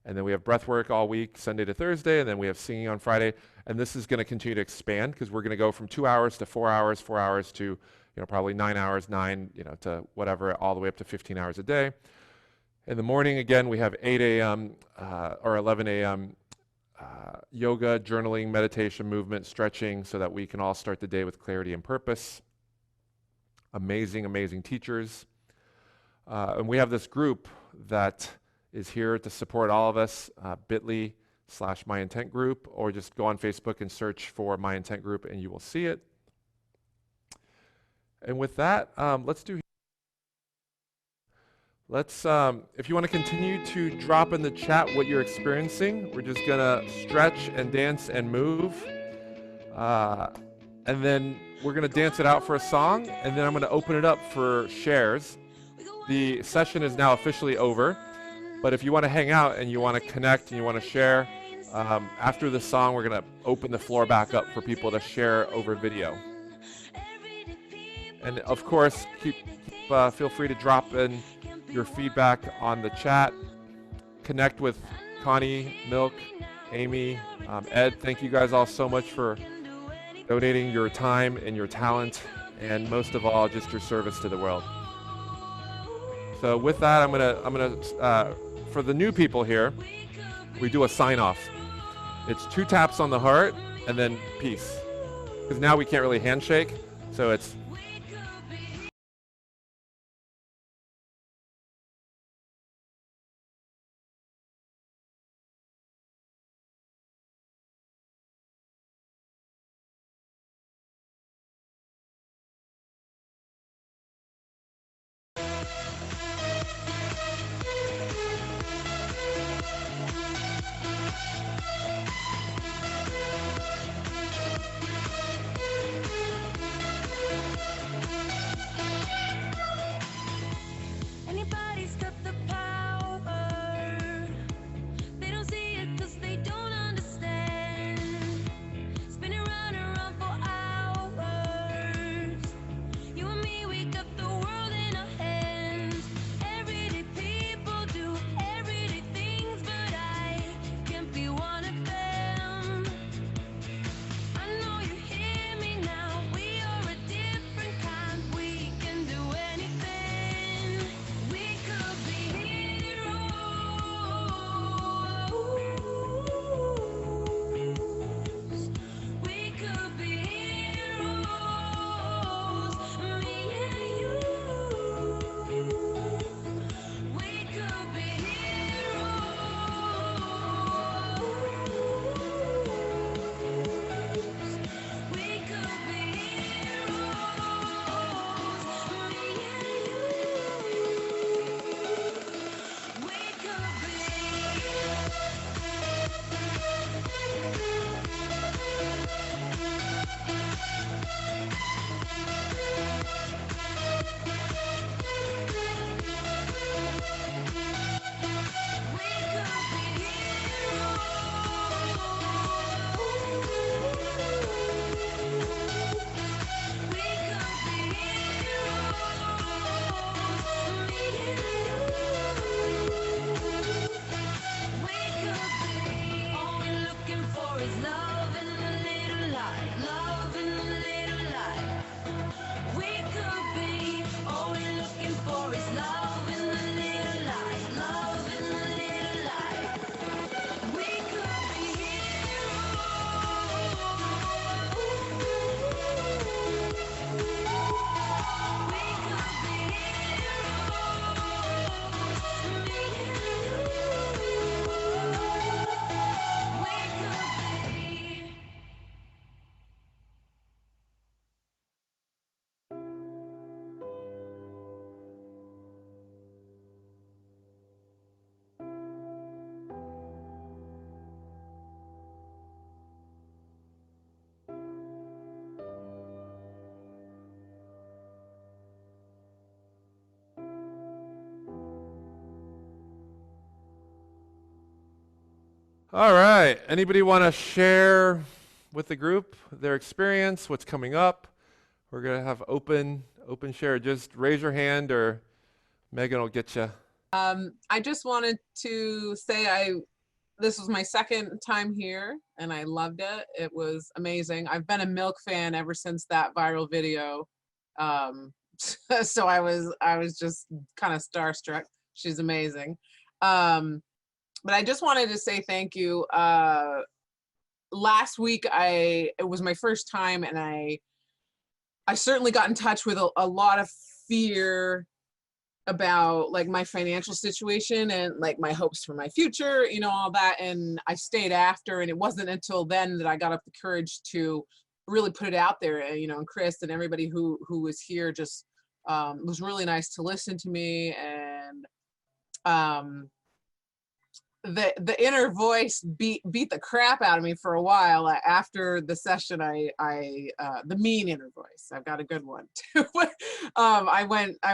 and then we have breathwork all week, Sunday to Thursday, and then we have singing on Friday. And this is going to continue to expand because we're going to go from 2 hours to 4 hours, 4 hours to probably 9 hours, to whatever, all the way up to 15 hours a day. In the morning, again, we have 8 a.m. Or 11 a.m. Yoga, journaling, meditation, movement, stretching, so that we can all start the day with clarity and purpose. Amazing, amazing teachers. And we have this group that is here to support all of us, bit.ly/MyIntent group, or just go on Facebook and search for MyIntent group and you will see it. And with that, if you want to continue to drop in the chat what you're experiencing, we're just going to stretch and dance and move. And then we're going to dance it out for a song, and then I'm going to open it up for shares. The session is now officially over, but if you want to hang out and you want to connect and you want to share, after the song, we're going to open the floor back up for people to share over video. And of course, feel free to drop in your feedback on the chat. Connect with Connie, MILCK, Amie, Ed. Thank you guys all so much for donating your time and your talent, and most of all, just your service to the world. So with that, I'm gonna for the new people here, we do a sign off. It's 2 taps on the heart and then peace. Because now we can't really handshake, so it's All right. Anybody want to share with the group their experience, what's coming up? We're going to have open share. Just raise your hand or Megan will get you. I just wanted to say this was my second time here and I loved it. It was amazing. I've been a MILCK fan ever since that viral video. So I was just kind of starstruck. She's amazing. But I just wanted to say thank you. Last week it was my first time and I certainly got in touch with a lot of fear about like my financial situation and like my hopes for my future, you know, all that. And I stayed after, and it wasn't until then that I got up the courage to really put it out there. You know, and Chris and everybody who was here just was really nice to listen to me. And the inner voice beat the crap out of me for a while. After the session, the mean inner voice, I've got a good one too. I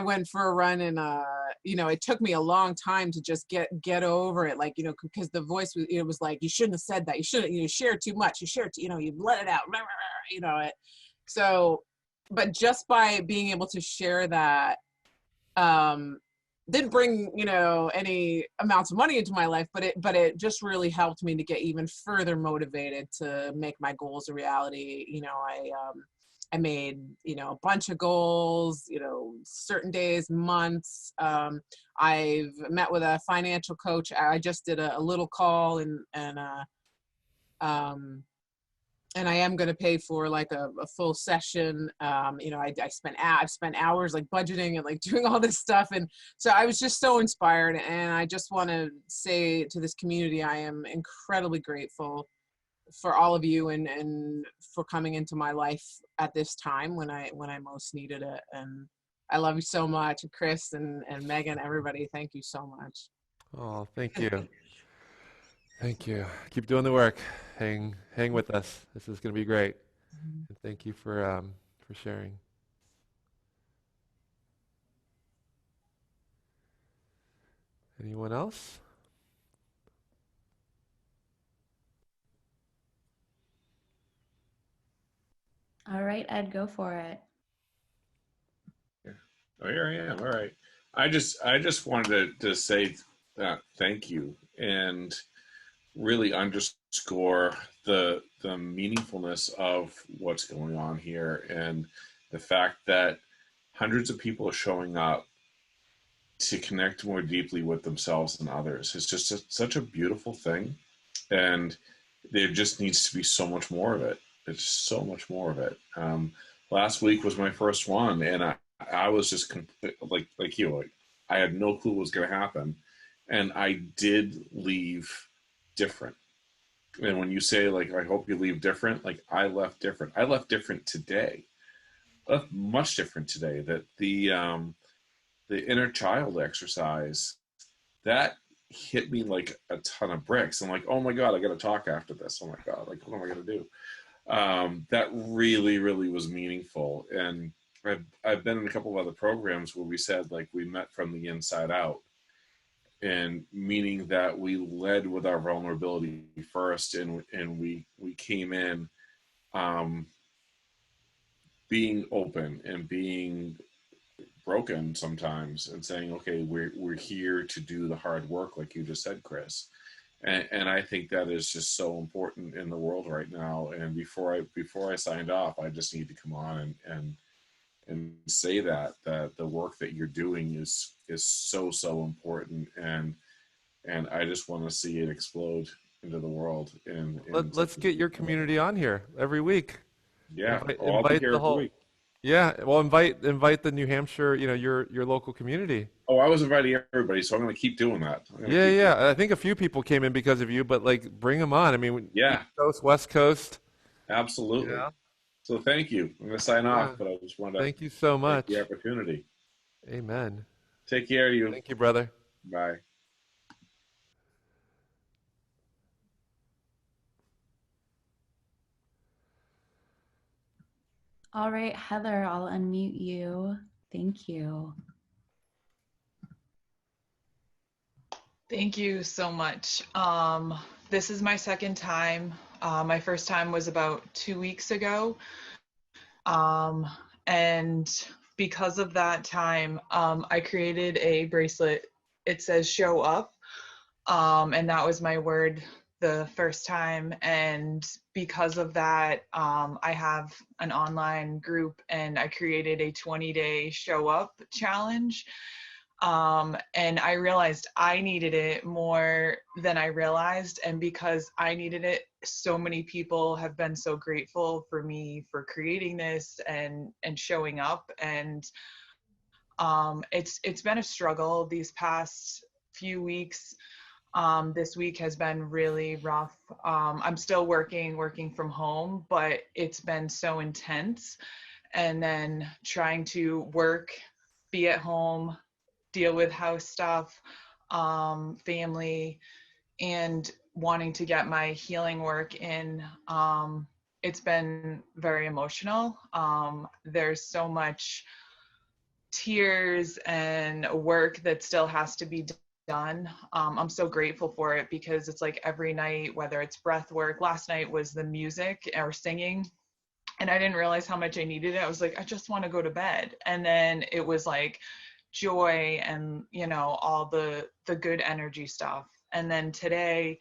went for a run, and you know, it took me a long time to just get over it, like, you know, because the voice was, it was like, you shouldn't have said that, you shouldn't, you share too much, you share, you know, you let it out, you know it. So, but just by being able to share that, didn't bring, you know, any amounts of money into my life, but it just really helped me to get even further motivated to make my goals a reality. You know, I made, you know, a bunch of goals, you know, certain days, months. I've met with a financial coach. I just did a little call, and I am going to pay for like a full session. You know, I've spent hours like budgeting and like doing all this stuff. And so I was just so inspired. And I just want to say to this community, I am incredibly grateful for all of you and for coming into my life at this time when I most needed it. And I love you so much. Chris and Megan, everybody, thank you so much. Oh, thank you. Thank you. Keep doing the work. Hang with us. This is going to be great. And thank you for sharing. Anyone else? All right, Ed, go for it. Oh, here I am. All right. I just wanted to say thank you and really underscore the meaningfulness of what's going on here, and the fact that hundreds of people are showing up to connect more deeply with themselves and others. It's just such a beautiful thing, and there just needs to be so much more of it. It's so much more of it. Last week was my first one, and I was just like you. Like, I had no clue what was going to happen, and I did leave different. And when you say, like, I hope you leave different, like, I left different. I left different today. I left much different today. That the inner child exercise, that hit me like a ton of bricks. I'm like, oh my God, I got to talk after this. Oh my God, like, what am I going to do? That really, really was meaningful. And I've been in a couple of other programs where we said, like, we met from the inside out. And meaning that we led with our vulnerability first, and we came in being open and being broken sometimes, and saying, okay, we're here to do the hard work, like you just said, Chris. And I think that is just so important in the world right now. And before I signed off, I just need to come on and say that the work that you're doing is so important, and I just want to see it explode into the world. And let's get your community on here every week. Yeah, invite the whole week. Yeah, well, invite the New Hampshire, you know, your local community. Oh, I was inviting everybody, so I'm going to keep doing that. Yeah. I think a few people came in because of you, but like, bring them on. I mean, yeah, East Coast, West Coast. Absolutely. Yeah. So thank you. I'm going to sign off, but I just wanted to thank you so much. The opportunity. Amen. Take care of you. Thank you, brother. Bye. All right, Heather, I'll unmute you. Thank you. Thank you so much. This is my second time. My first time was about 2 weeks ago. And because of that time, I created a bracelet. It says show up. And that was my word the first time. And because of that, I have an online group and I created a 20-day show up challenge. And I realized I needed it more than I realized. And because I needed it, so many people have been so grateful for me for creating this and showing up. And it's been a struggle these past few weeks. This week has been really rough. I'm still working from home, but it's been so intense. And then trying to work, be at home, deal with house stuff, family, and wanting to get my healing work in. It's been very emotional. There's so much tears and work that still has to be done. I'm so grateful for it because it's like every night, whether it's breath work, last night was the music or singing, and I didn't realize how much I needed it. I was like, I just want to go to bed. And then it was like joy and, you know, all the good energy stuff. And then today,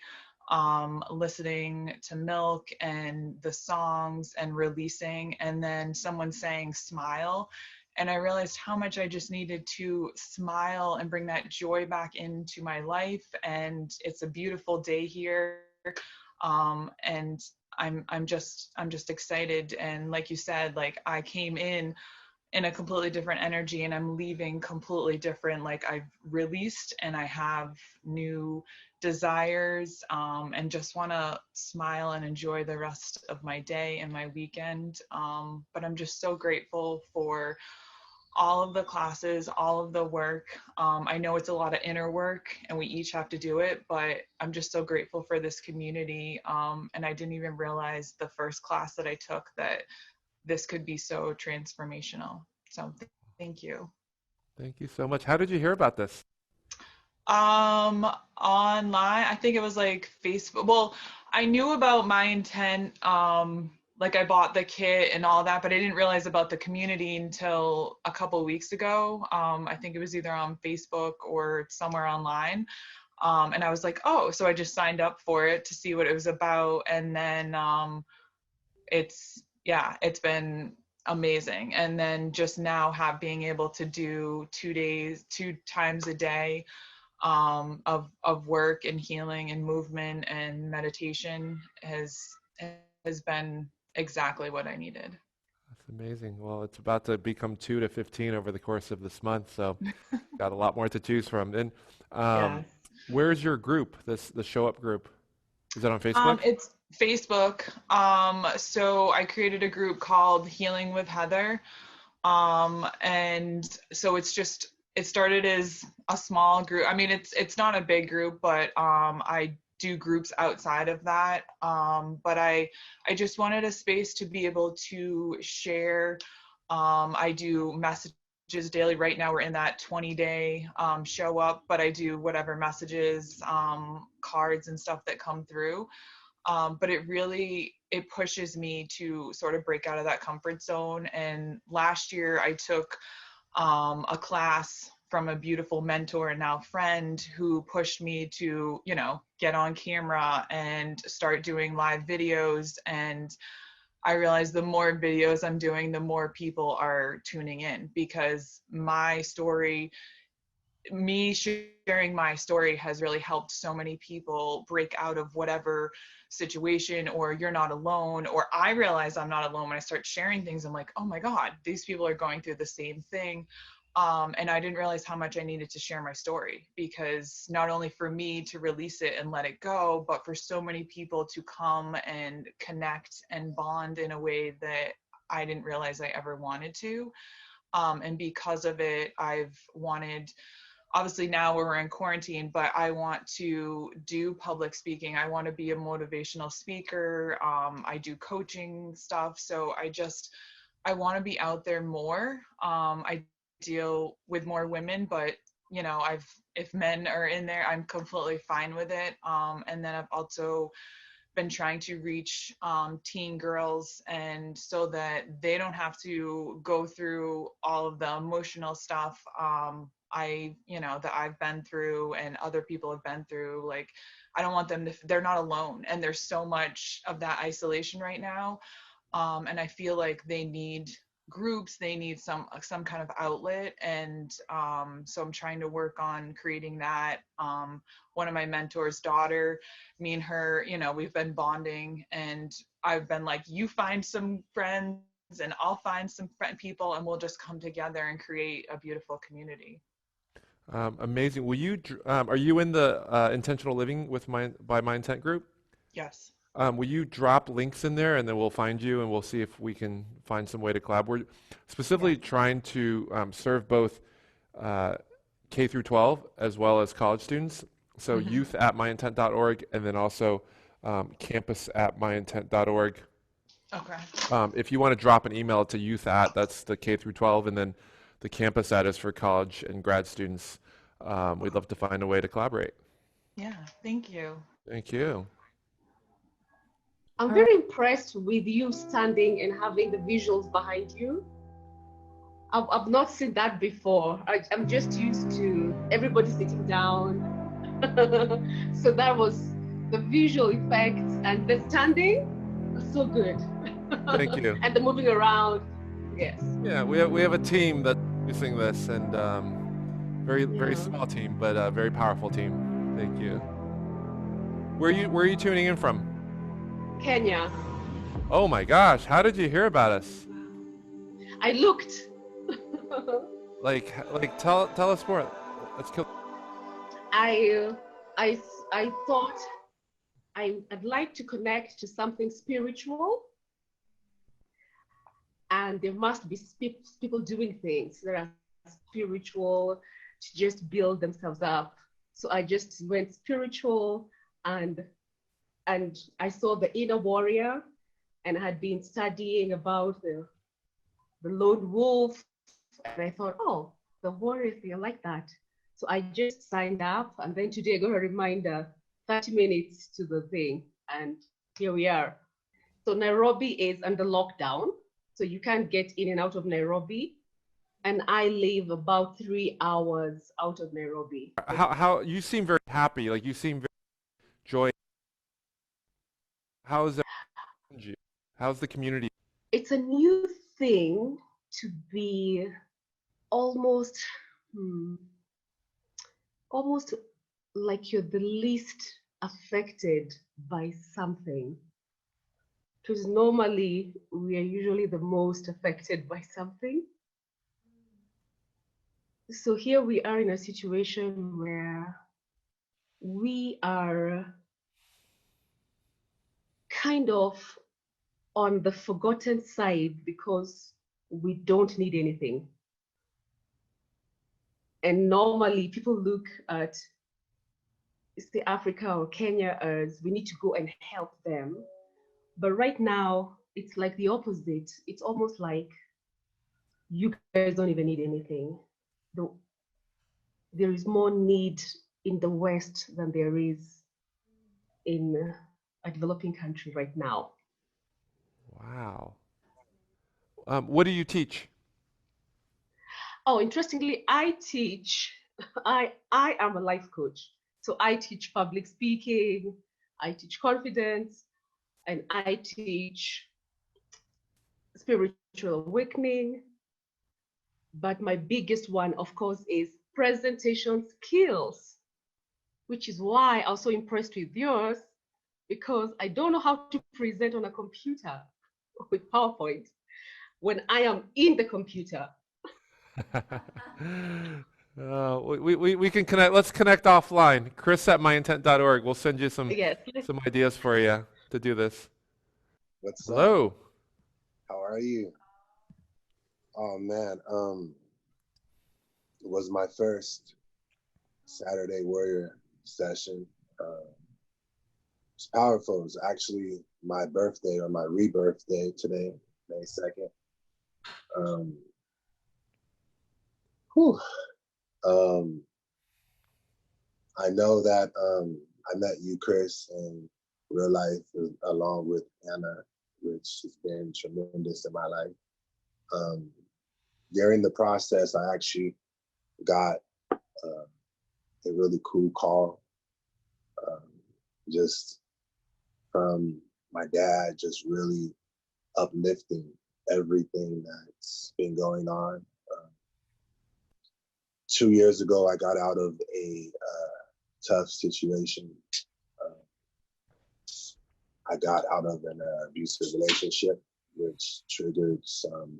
listening to MILCK and the songs and releasing, and then someone saying smile. And I realized how much I just needed to smile and bring that joy back into my life. And it's a beautiful day here. And I'm just excited. And like you said, like I came in a completely different energy and I'm leaving completely different. Like I've released and I have new desires, and just want to smile and enjoy the rest of my day and my weekend. But I'm just so grateful for all of the classes, all of the work. I know it's a lot of inner work and we each have to do it, but I'm just so grateful for this community. And I didn't even realize the first class that I took that this could be so transformational. So thank you. Thank you so much. How did you hear about this? Online, I think it was like Facebook. Well, I knew about MyIntent. Like I bought the kit and all that, but I didn't realize about the community until a couple of weeks ago. I think it was either on Facebook or somewhere online. And I was like, oh, so I just signed up for it to see what it was about. And then it's been amazing. And then just now being able to do 2 times a day of work and healing and movement and meditation has been exactly what I needed. That's amazing. Well, it's about to become 2 to 15 over the course of this month, so got a lot more to choose from. And Yes. where's your group? The Show Up group? Is it on Facebook? It's Facebook. So I created a group called Healing with Heather. And so it started as a small group. I mean, it's not a big group, but I do groups outside of that. But I just wanted a space to be able to share. I do messages daily. Right now we're in that 20-day show up, but I do whatever messages, cards and stuff that come through. But it pushes me to sort of break out of that comfort zone. And last year I took a class from a beautiful mentor and now friend who pushed me to, you know, get on camera and start doing live videos. And I realized the more videos I'm doing, the more people are tuning in, because me sharing my story has really helped so many people break out of whatever situation, or you're not alone, or I realize I'm not alone when I start sharing things. I'm like, oh my God, these people are going through the same thing. And I didn't realize how much I needed to share my story, because not only for me to release it and let it go, but for so many people to come and connect and bond in a way that I didn't realize I ever wanted to. And because of it, obviously now we're in quarantine, but I want to do public speaking. I want to be a motivational speaker. I do coaching stuff. So I want to be out there more. I deal with more women, but you know, if men are in there, I'm completely fine with it. And then I've also been trying to reach teen girls, and so that they don't have to go through all of the emotional stuff that I've been through and other people have been through. Like, I don't want them to, they're not alone, and there's so much of that isolation right now. And I feel like they need groups, they need some kind of outlet, and so I'm trying to work on creating that. One of my mentors' daughter, me and her, you know, we've been bonding, and I've been like, you find some friends and I'll find some people, and we'll just come together and create a beautiful community. Amazing. Will you? Are you in the intentional living with by MyIntent group? Yes. Will you drop links in there, and then we'll find you, and we'll see if we can find some way to collab. We're specifically trying to serve both K through 12 as well as college students. So youth at myintent.org, and then also campus at myintent.org. Okay. If you want to drop an email to youth at, that's the K through 12, and then the campus at is for college and grad students. We'd love to find a way to collaborate. Yeah, thank you. Thank you. I'm very impressed with you standing and having the visuals behind you. I've not seen that before. I'm just used to everybody sitting down. So that was the visual effects, and the standing was so good. Thank you. And the moving around, yes. Yeah, we have a team that's using this, and very small team, but a very powerful team. Thank you. Where are you tuning in from? Kenya. Oh my gosh, how did you hear about us? I looked. like tell us more. Let's kill. I thought I'd like to connect to something spiritual, and there must be people doing things that are spiritual to just build themselves up. So I just went spiritual, and I saw the inner warrior, and I had been studying about the lone wolf, and I thought, oh, the warrior thing, I like that. So I just signed up, and then today I got a reminder, 30 minutes to the thing, and here we are. So Nairobi is under lockdown, so you can't get in and out of Nairobi, and I live about 3 hours out of Nairobi. How you seem very happy, like you seem very joyous. How's the community? It's a new thing to be almost like you're the least affected by something. Because normally we are usually the most affected by something. So here we are in a situation where we are kind of on the forgotten side because we don't need anything. And normally people look at East Africa or Kenya as we need to go and help them. But right now, it's like the opposite. It's almost like you guys don't even need anything. There is more need in the West than there is in a developing country right now. Wow. What do you teach? Oh, interestingly, I am a life coach. So I teach public speaking, I teach confidence, and I teach spiritual awakening. But my biggest one, of course, is presentation skills, which is why I was so impressed with yours, because I don't know how to present on a computer with PowerPoint when I am in the computer. We can connect. Let's connect offline. Chris at myintent.org. We'll send you some ideas for you to do this. What's Hello. up? How are you? Oh man, it was my first Saturday Warrior session. It's powerful. It was actually my birthday or my rebirth day today, May 2nd. I know that I met you, Chris, in real life, along with Anna, which has been tremendous in my life. During the process, I actually got a really cool call, just from my dad, just really uplifting everything that's been going on. 2 years ago, I got out of a tough situation. I got out of an abusive relationship, which triggered some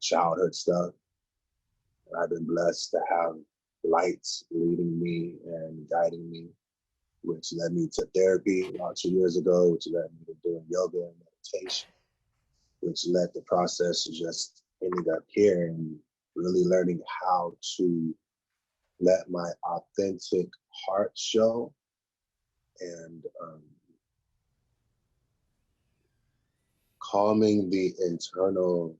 childhood stuff. I've been blessed to have lights leading me and guiding me, which led me to therapy about 2 years ago, which led me to doing yoga and meditation, which led the process to just ending up here and really learning how to let my authentic heart show and calming the internal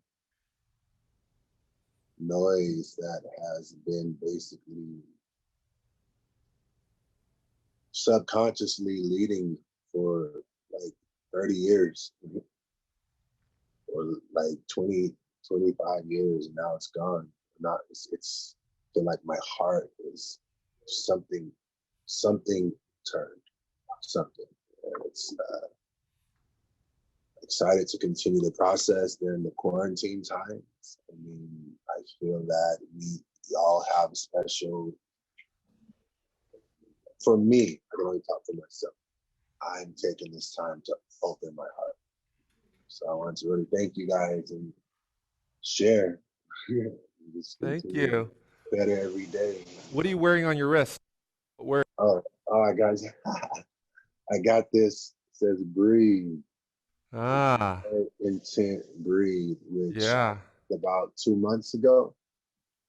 noise that has been basically subconsciously leading for like 30 years or like 20, 25 years, and now it's gone. Not, it's feel like my heart is something turned, something. And it's excited to continue the process during the quarantine times. I mean, I feel that we all have a special, for me, I can only talk for myself. I'm taking this time to open my heart. So I want to really thank you guys and share. Thank you. Better every day. What are you wearing on your wrist? Where? Oh, I got I got this. It says breathe. Ah. MyIntent breathe, which yeah. About 2 months ago,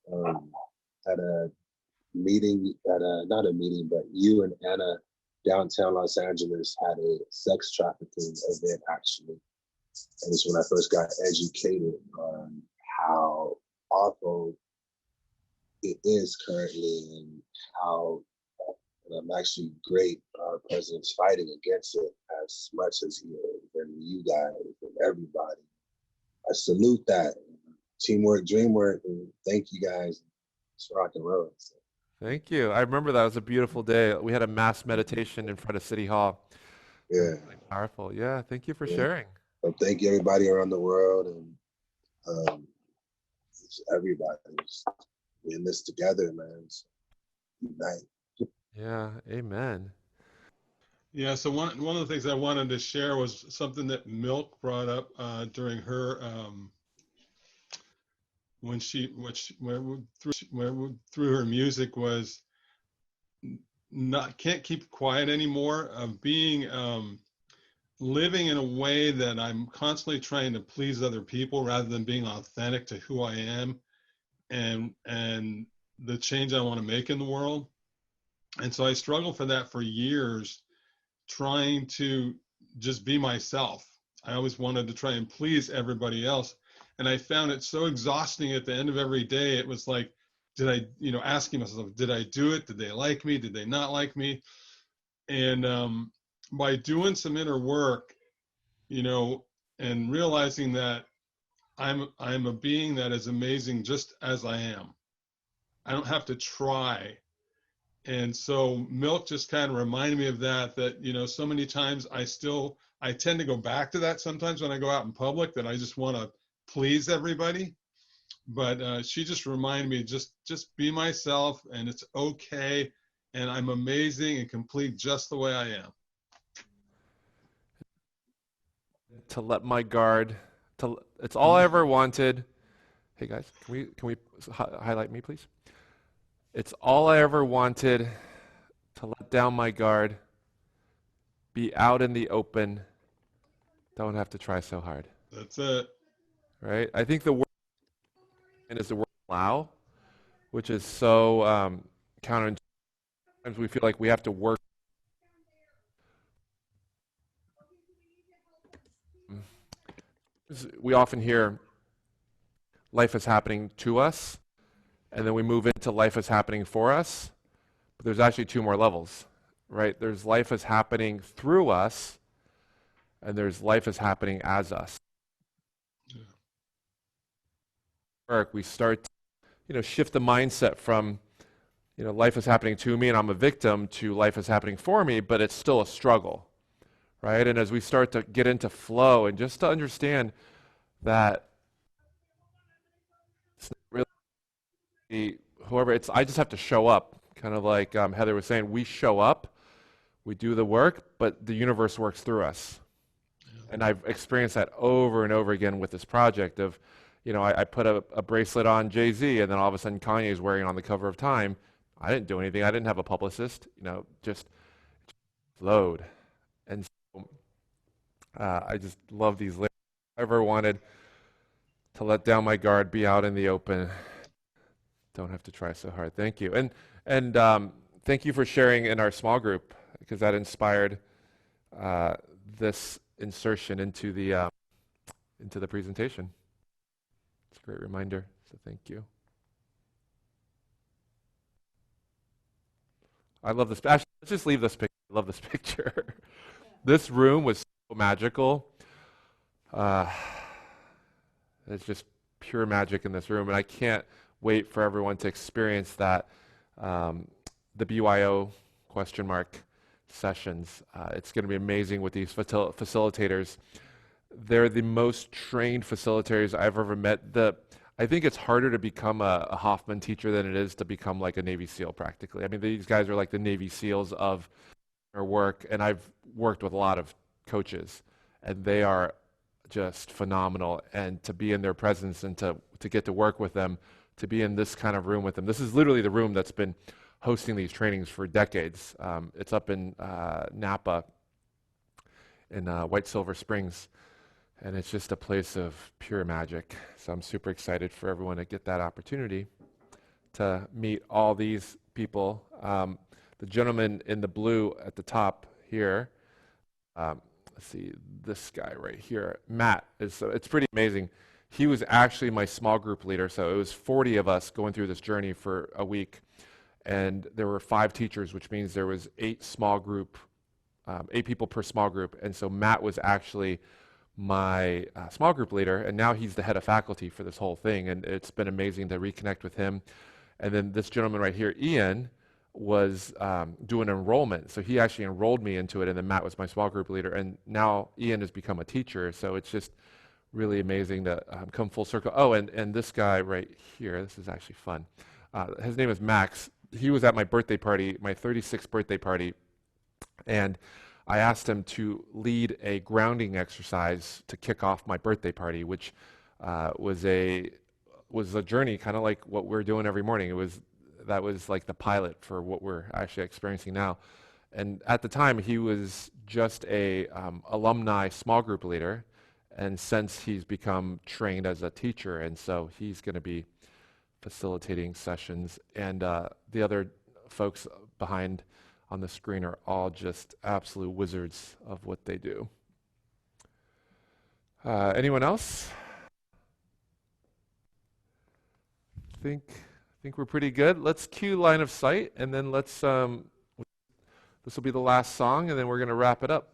at a meeting, not a meeting, but you and Anna downtown Los Angeles had a sex trafficking event actually. And it's when I first got educated on how awful it is currently and how I'm actually great our president's fighting against it as much as he is, and you guys and everybody. I salute that. Teamwork, dreamwork, and thank you guys. It's rock and roll. So. Thank you. I remember that. It was a beautiful day. We had a mass meditation in front of City Hall. Yeah. Really powerful. Yeah. Thank you for sharing. So thank you everybody around the world and everybody. We're in this together, man. So unite. Yeah. Amen. Yeah, so one of the things I wanted to share was something that MILCK brought up during her when through her music was can't keep quiet anymore, of being living in a way that I'm constantly trying to please other people rather than being authentic to who I am and the change I want to make in the world. And so I struggled for that for years, trying to just be myself. I always wanted to try and please everybody else. And I found it so exhausting at the end of every day. It was like, did I, asking myself, did I do it? Did they like me? Did they not like me? And by doing some inner work, and realizing that I'm a being that is amazing just as I am. I don't have to try. And so MILCK just kind of reminded me of that, so many times I tend to go back to that sometimes when I go out in public, that I just want to please everybody. But she just reminded me, just be myself, and it's okay. And I'm amazing and complete just the way I am. To let my guard, it's all I ever wanted. Hey guys, can we highlight me, please? It's all I ever wanted, to let down my guard, be out in the open, don't have to try so hard. That's it. Right? I think the word is the word allow, which is so counterintuitive. Sometimes we feel like we have to work. We often hear life is happening to us, and then we move into life is happening for us. But there's actually two more levels, right? There's life is happening through us, and there's life is happening as us. Work, we start to, shift the mindset from, life is happening to me and I'm a victim to life is happening for me, but it's still a struggle, right? And as we start to get into flow and just to understand that it's not really whoever it's, I just have to show up, kind of like Heather was saying, we show up, we do the work, but the universe works through us. And I've experienced that over and over again with this project of, I put a bracelet on Jay-Z, and then all of a sudden Kanye is wearing it on the cover of Time. I didn't do anything. I didn't have a publicist, just flowed. And so I just love these lyrics. If I ever wanted to let down my guard, be out in the open, don't have to try so hard. Thank you. And thank you for sharing in our small group, because that inspired this insertion into the presentation. It's a great reminder, so thank you. I love this. Actually, let's just leave this picture. I love this picture. This room was so magical. It's just pure magic in this room, and I can't wait for everyone to experience that. The BYO ? Sessions. It's going to be amazing with these facilitators. They're the most trained facilitators I've ever met. I think it's harder to become a Hoffman teacher than it is to become like a Navy SEAL practically. I mean, these guys are like the Navy SEALs of their work, and I've worked with a lot of coaches, and they are just phenomenal. And to be in their presence and to get to work with them, to be in this kind of room with them. This is literally the room that's been hosting these trainings for decades. It's up in Napa, in White Silver Springs, and it's just a place of pure magic. So I'm super excited for everyone to get that opportunity to meet all these people. The gentleman in the blue at the top here, let's see, this guy right here, Matt, it's pretty amazing. He was actually my small group leader, so it was 40 of us going through this journey for a week. And there were 5 teachers, which means there was 8 people per small group. And so Matt was actually my small group leader, and now he's the head of faculty for this whole thing. And it's been amazing to reconnect with him. And then this gentleman right here, Ian, was doing enrollment. So he actually enrolled me into it, and then Matt was my small group leader. And now Ian has become a teacher. So it's just really amazing to come full circle. Oh, and this guy right here, this is actually fun. His name is Max. He was at my birthday party, my 36th birthday party, and I asked him to lead a grounding exercise to kick off my birthday party, which was a journey, kind of like what we're doing every morning. That was like the pilot for what we're actually experiencing now. And at the time, he was just a alumni small group leader, and since he's become trained as a teacher, and so he's going to be facilitating sessions, and the other folks behind on the screen are all just absolute wizards of what they do. Anyone else? Think we're pretty good. Let's cue Line of Sight, and then let's this will be the last song, and then we're going to wrap it up.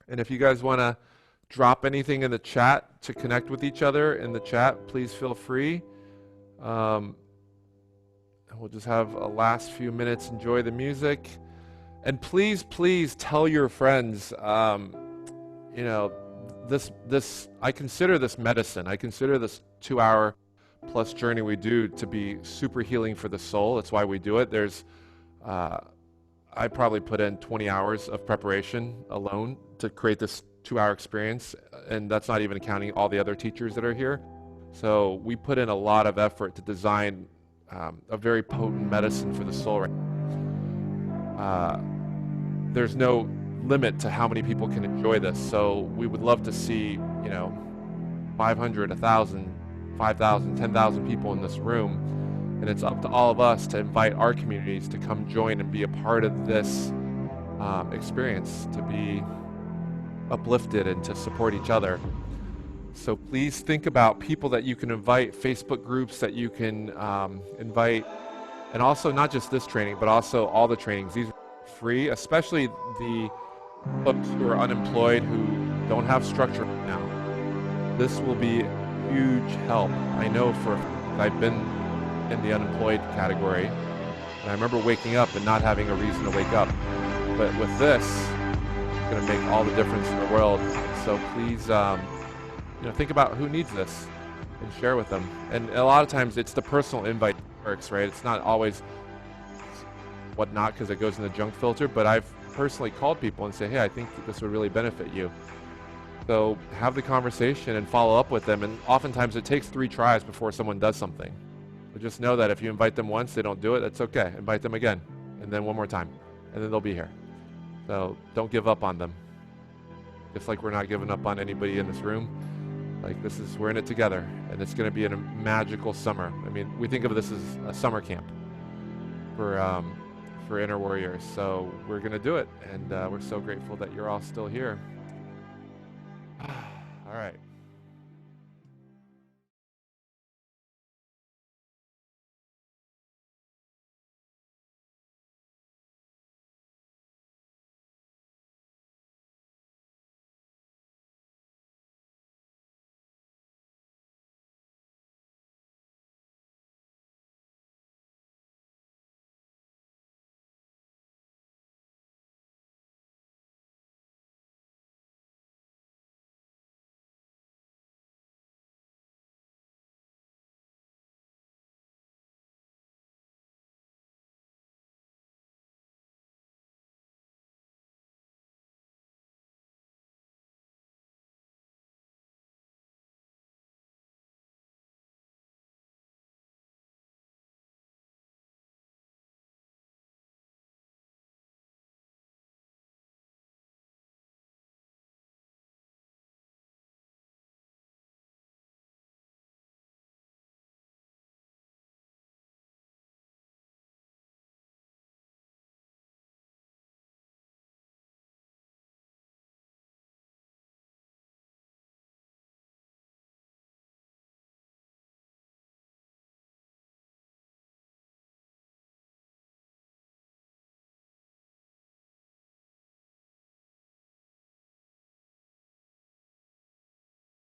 And if you guys want to drop anything in the chat to connect with each other in the chat, please feel free. We'll just have a last few minutes, enjoy the music. And please tell your friends, this I consider this medicine. I consider this 2-hour plus journey we do to be super healing for the soul. That's why we do it. I probably put in 20 hours of preparation alone to create this 2-hour experience, and that's not even counting all the other teachers that are here. So we put in a lot of effort to design a very potent medicine for the soul. There's no limit to how many people can enjoy this, so we would love to see 500, 1,000, 5,000, 10,000 people in this room, and it's up to all of us to invite our communities to come join and be a part of this experience, to be uplifted and to support each other. So please think about people that you can invite, Facebook groups that you can invite, And also not just this training, but also all the trainings. These are free, especially the folks who are unemployed who don't have structure now. This will be huge help. I know I've been in the unemployed category, and I remember waking up and not having a reason to wake up. But with this, it's going to make all the difference in the world. So please, think about who needs this and share with them. And a lot of times it's the personal invite that works, right? It's not always whatnot because it goes in the junk filter, but I've personally called people and say, hey, I think this would really benefit you. So have the conversation and follow up with them. And oftentimes it takes 3 tries before someone does something. But just know that if you invite them once, they don't do it, that's okay. Invite them again, and then one more time, and then they'll be here. So don't give up on them. Just like we're not giving up on anybody in this room. Like we're in it together, and it's going to be a magical summer. I mean, we think of this as a summer camp for inner warriors. So we're going to do it, and we're so grateful that you're all still here. All right.